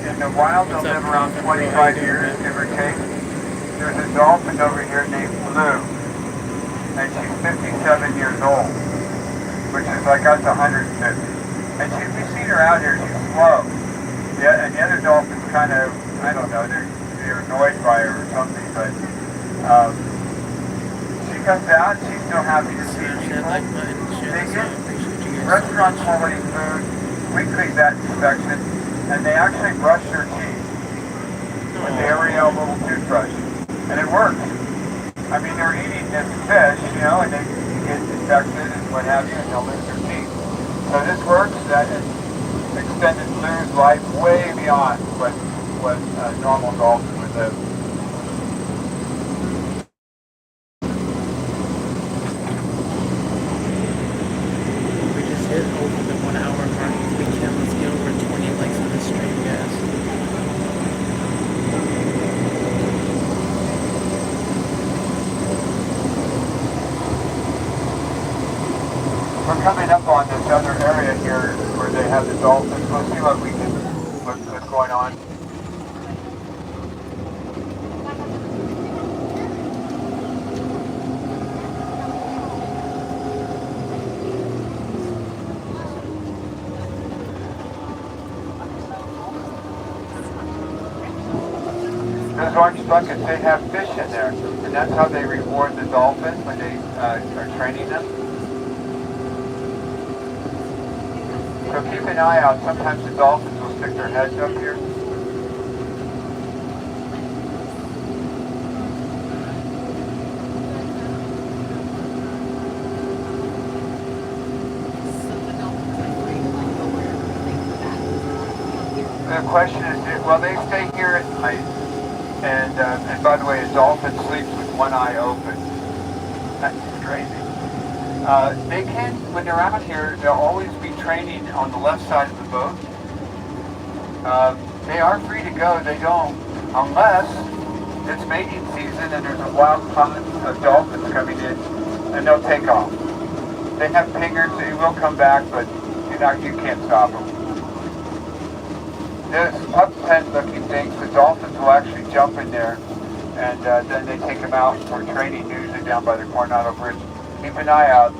In the wild, they'll live around 25 years, give or take. There's a dolphin over here named Blue, and she's 57 years old, which is like us 150. And we've seen her out here, she's slow. Yeah, and the other dolphins kind of, I don't know, they're annoyed by her or something, but she comes out, she's so happy to see people. They restaurants won't eat food, weekly vet inspection, and they actually brush their teeth with the Ariel little toothbrush. And it works. I mean, they're eating this fish, you know, and they get infected and what have you, and they'll lose their teeth. So this works. That has extended Lou's life way beyond what a normal dolphin would live. We just hit over the 1 hour mark. If we can, let's get over 20 likes on this stream, guys. We're coming up on this other area here where they have the dolphins. We'll see what's going on. Those orange buckets, they have fish in there, and that's how they reward the dolphins when they are training them. So keep an eye out. Sometimes the dolphins will stick their heads up here. The question is, well, they stay here at night, and by the way, a dolphin sleeps with one eye open. That's crazy. They can, when they're out here, they'll always be training on the left side of the boat. They are free to go. They don't, unless it's mating season and there's a wild pod of dolphins coming in, and they'll take off. They have pingers. They will come back, but you can't stop them. There's pup pen looking things. The dolphins will actually jump in there, and then they take them out for training, usually down by the Coronado Bridge. Keep an eye out.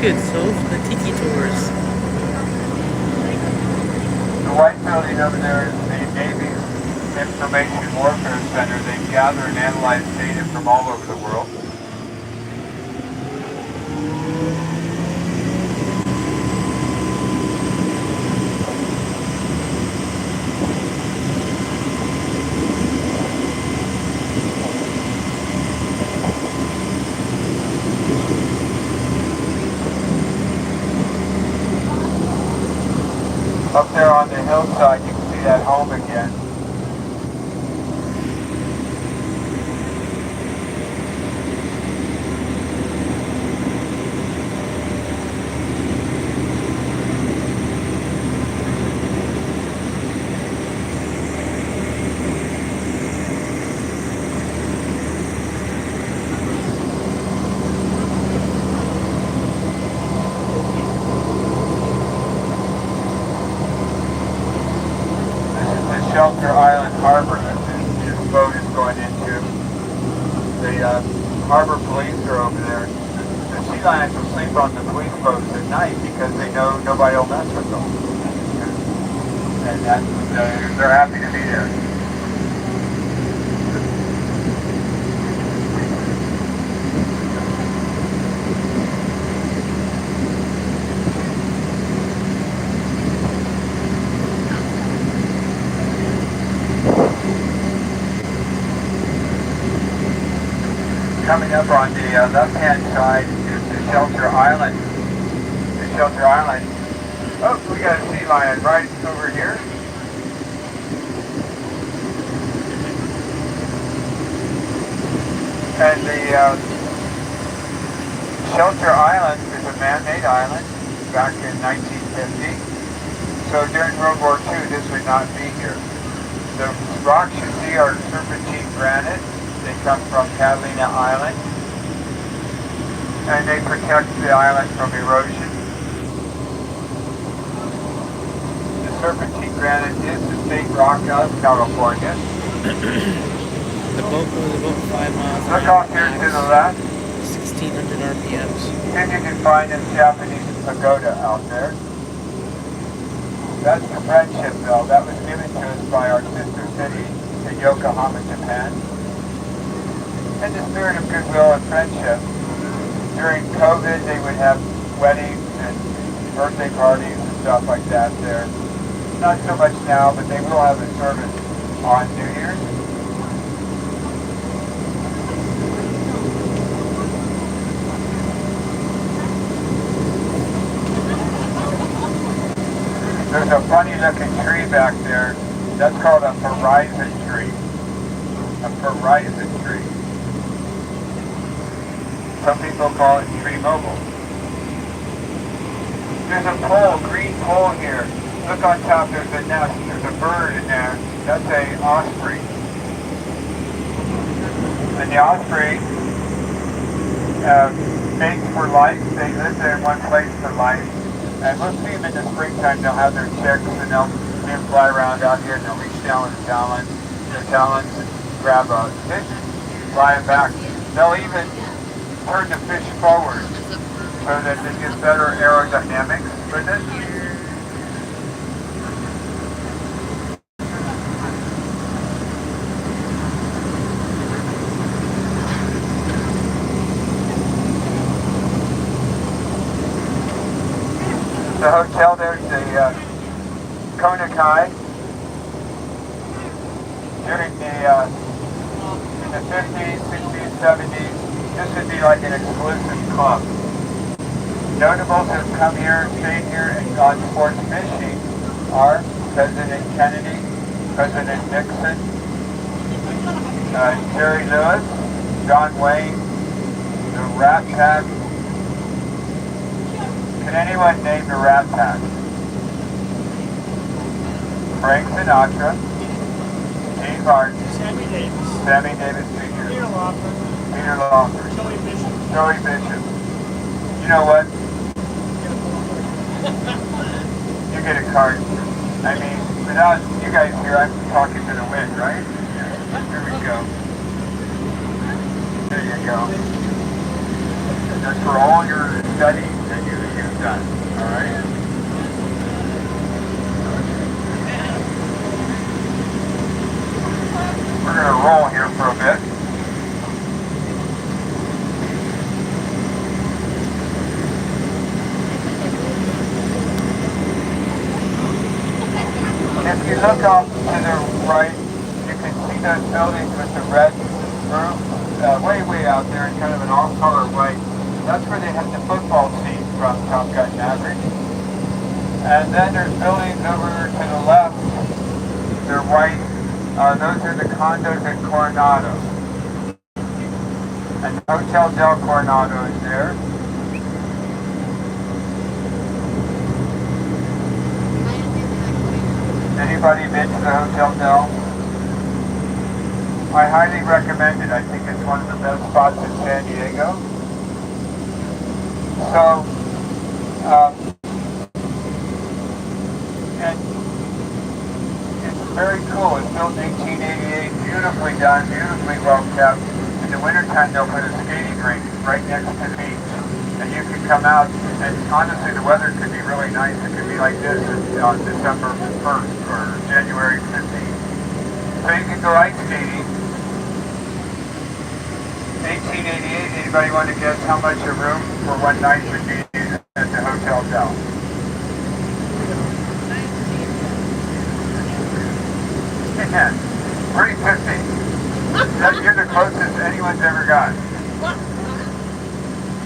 Good, so the Tiki Tours. The white building over there is the Navy's Information Warfare Center. They gather and analyze data from all over the world. Up there on the hillside, you can see that home again. Shelter Island Harbor that this boat is going into. The harbor police are over there. The sea lions will sleep on the police boats at night because they know nobody will mess with them. And they're happy to be there. Coming up on the left-hand side is the Shelter Island. The Shelter Island. Oh, we got a sea lion right over here. And the Shelter Island is a man-made island back in 1950. So during World War II, this would not be here. The rocks you see are serpentine granite. They come from Catalina Island, and they protect the island from erosion. The serpentine granite is the state rock of California. The boat goes about 5 miles. Look off here to the left. 1,600 RPMs. See if you can find this Japanese pagoda out there. That's the Friendship Bell. That was given to us by our sister city in Yokohama, Japan. In the spirit of goodwill and friendship, during COVID they would have weddings and birthday parties and stuff like that there. Not so much now, but they will have a service on New Year's. There's a funny looking tree back there. That's called a horizon tree. A horizon tree. Some people call it tree mobile. There's a pole, green pole here. Look on top, there's a nest. There's a bird in there. That's a osprey. And the osprey mates for life. They live there in one place for life. And we'll see them in the springtime. They'll have their chicks and they'll fly around out here and they'll reach down with their talons and grab a fish and fly it back. They'll even turn the fish forward so that they get better aerodynamics with it. The hotel there's the Kona Kai. During the in the 50s, 60s, 70s, this would be like an exclusive club. Notables who have come here, stayed here, and gone sports fishing are President Kennedy, President Nixon, Jerry Lewis, John Wayne, the Rat Pack. Can anyone name the Rat Pack? Frank Sinatra, Gene Martin, Sammy Davis Jr., Peter Lawford, Joey Bishop. You know what? You get a card. I mean, without you guys here, I'm talking to the wind, right? Here we go. There you go. That's for all your studies that you've done, all right? We're going to roll here for a bit. If you look off to the right, you can see those buildings with the red roof way out there in kind of an off-color white. That's where they have the football scene from Top Gun Maverick. And then there's buildings over to the left. They're white. Those are the condos at Coronado. And Hotel Del Coronado is there. Anybody been to the Hotel Del? I highly recommend it. I think it's one of the best spots in San Diego. So, and it's very cool. It's built in 1888, beautifully done, beautifully well kept. In the wintertime, they'll put a skating rink right next to the beach. And you can come out, and honestly, the weather could be really nice. It could be like this on December 1st or January 15th. So you can go ice skating. 1888, anybody want to guess how much a room for one night would be at the Hotel Del? Yeah, pretty 50. You're the closest anyone's ever got.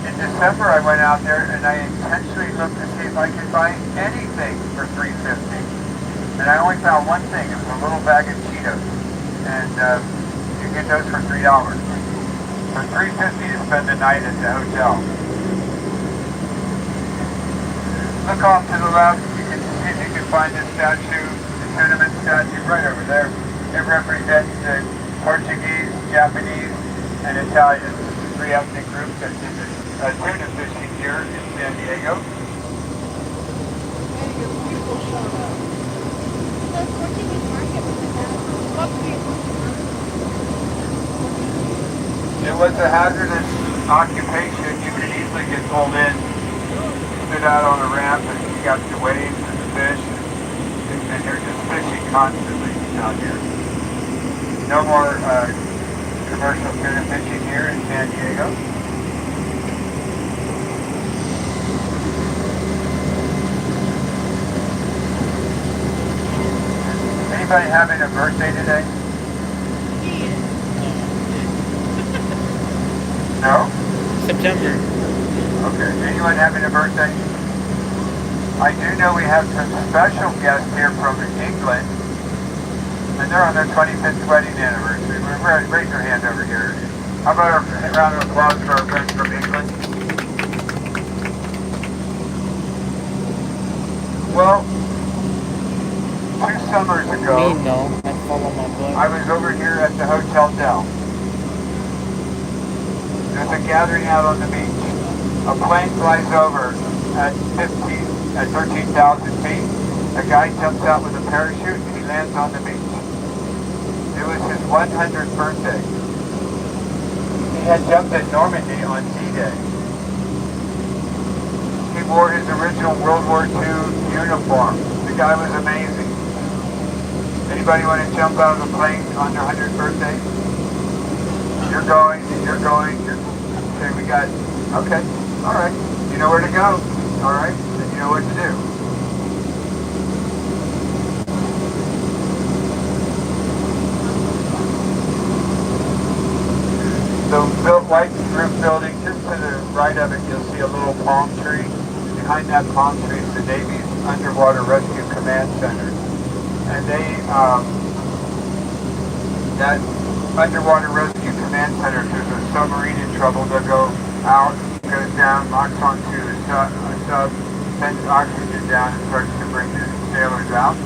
In December I went out there and I intentionally looked to see if I could buy anything for $3.50. And I only found one thing. It was a little bag of Cheetos. And you get those for $3. For $3.50 to spend the night at the hotel. Look off to the left. You can see if you can find this statue, the cinnamon statue, right over there. It represents the Portuguese, Japanese, and Italian, three ethnic groups that did the tuna fishing here in San Diego. People showed up. The Portuguese market was It was a hazardous occupation. You could easily get pulled in. Stood out on a ramp and you got the waves and the fish. And they're just fishing constantly out here. No more commercial tuna fishing here in San Diego. Anybody having a birthday today? No? September. Okay. Anyone having a birthday? I do know we have some special guests here from England, and they're on their 25th wedding anniversary. Raise your hand over here. How about a round of applause for our friends from England? Well, 2 summers ago, Me, no. I follow my butt. I was over here at the Hotel Del. There's a gathering out on the beach. A plane flies over at 13,000 feet. A guy jumps out with a parachute and he lands on the beach. It was his 100th birthday. He had jumped at Normandy on D-Day. He wore his original World War II uniform. The guy was amazing. Anybody want to jump out of a plane on their 100th birthday? You're going. Okay, we got, okay, all right. You know where to go, all right? And you know what to do. The white roof building, just to the right of it, you'll see a little palm tree. Behind that palm tree is the Navy's Underwater Rescue Command Center. And that Underwater Rescue Command Center, if there's a submarine in trouble, they'll go out, goes down, locks onto a sub, sends oxygen down and starts to bring the sailors out.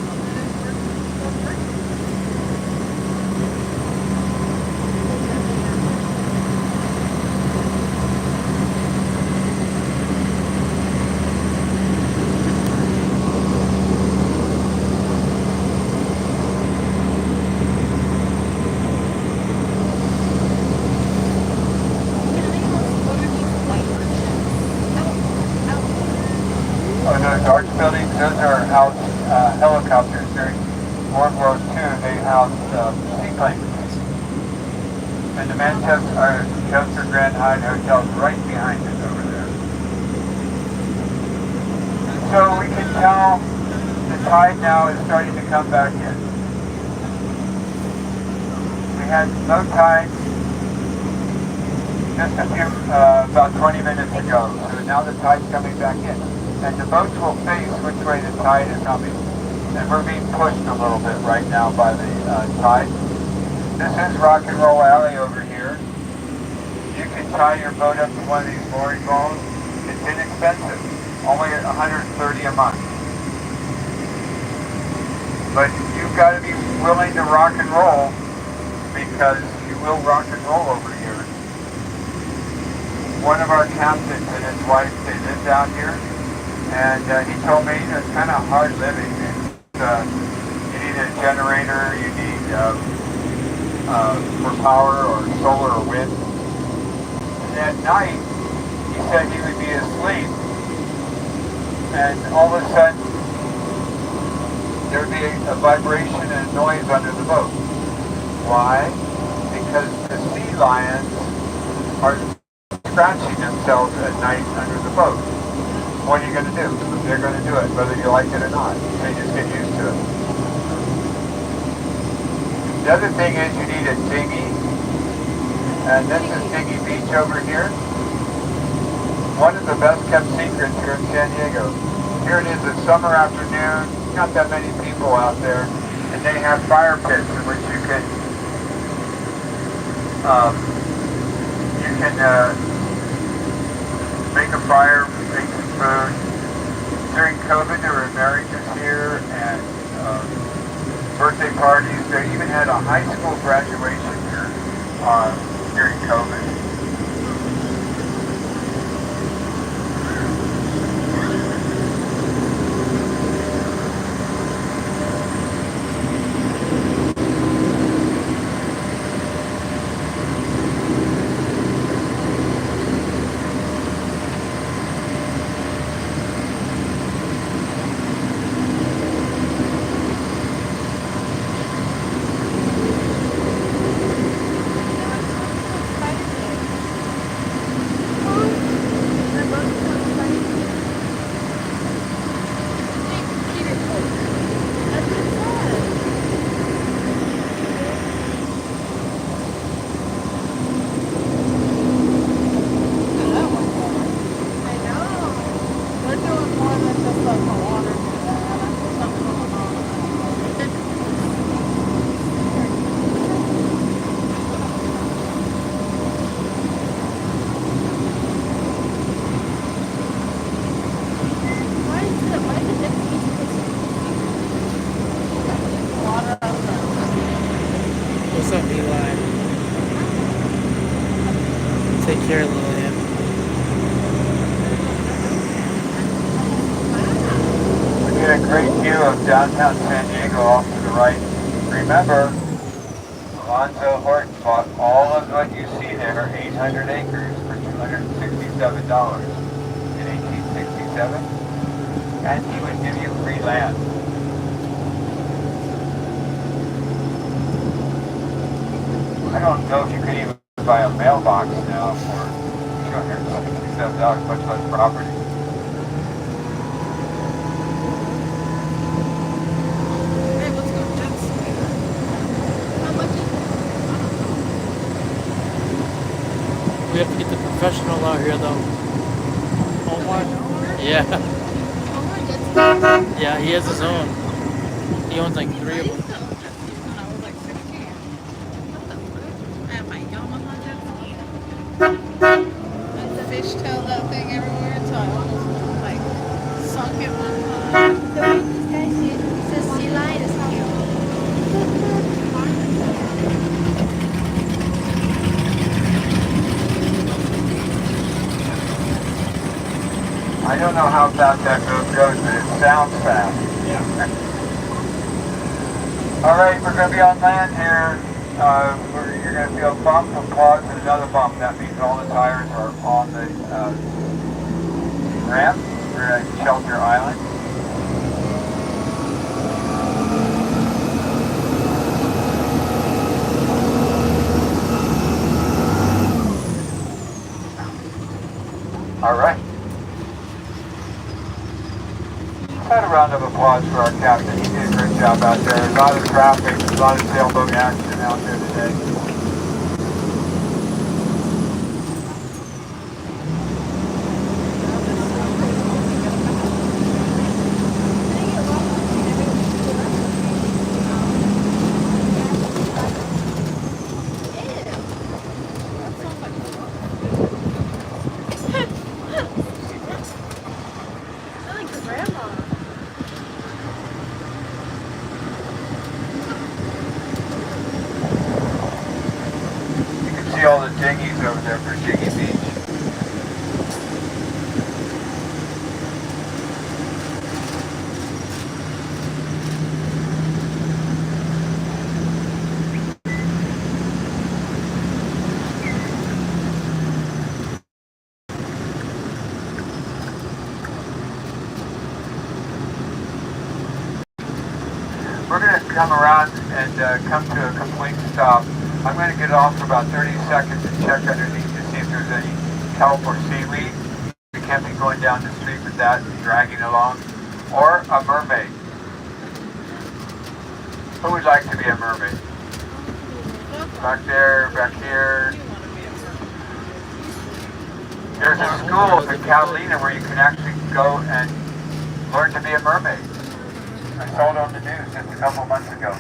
Arch buildings, those are housed helicopters. During World War II, they housed seaplanes. And the Manchester Grand Hyatt Hotel is right behind us over there. And so we can tell the tide now is starting to come back in. We had low tide just about 20 minutes ago. So now the tide's coming back in. And the boats will face which way the tide is coming. And we're being pushed a little bit right now by the tide. This is Rock and Roll Alley over here. You can tie your boat up to one of these mooring balls. It's inexpensive, only $130 a month. But you've got to be willing to rock and roll, because you will rock and roll over here. One of our captains and his wife, they live down here. And he told me it's kind of hard living. You need a generator, you need for power or solar or wind. And at night, he said he would be asleep, and all of a sudden, there would be a vibration and a noise under the boat. Why? Because the sea lions are scratching themselves at night under the boat. What are you going to do? They're going to do it, whether you like it or not. They just get used to it. The other thing is you need a dinghy. And this is Dinghy Beach over here. One of the best kept secrets here in San Diego. Here it is a summer afternoon, not that many people out there, and they have fire pits in which you can make a fire, make some food, During COVID, there were marriages here and birthday parties. They even had a high school graduation here during COVID. What's up, Eli? Take care, Lillian. We get a great view of downtown San Diego off to the right. Remember, Alonzo Horton bought all of what you see there, 800 acres, for $267 in 1867, and he would give you free land. I don't know if you could even buy a mailbox now for $267, much less property. Hey, let's go jet ski. How much is We have to get the professional out here, though. Omar? Yeah. Omar jet ski? Yeah, he has his own. He owns like 3 of them. When I was like 16. What the fuck? I had my Yamaha jet ski. And the fishtail that thing everywhere, so I almost like sunk it one time. The way this guy says sea lion is cute. I don't know how fast that boat goes, but it sounds fast. Yeah. All right, we're going to be on land here. You're going to feel a bump, a pause, and another bump. That means all the tires are on the ramp. We're at Shelter Island. All right. Had a round of applause for our captain. He did a great job out there. A lot of traffic, a lot of sailboat action out there today. See all the dinghies over there for Dinghy Beach. We're going to come around and come to a complete stop. I'm going to get off for about 30 seconds and check underneath to see if there's any kelp or seaweed. We can't be going down the street with that and dragging along. Or a mermaid. Who would like to be a mermaid? Back there, back here. There's a school up in Catalina where you can actually go and learn to be a mermaid. I saw it on the news just a couple months ago.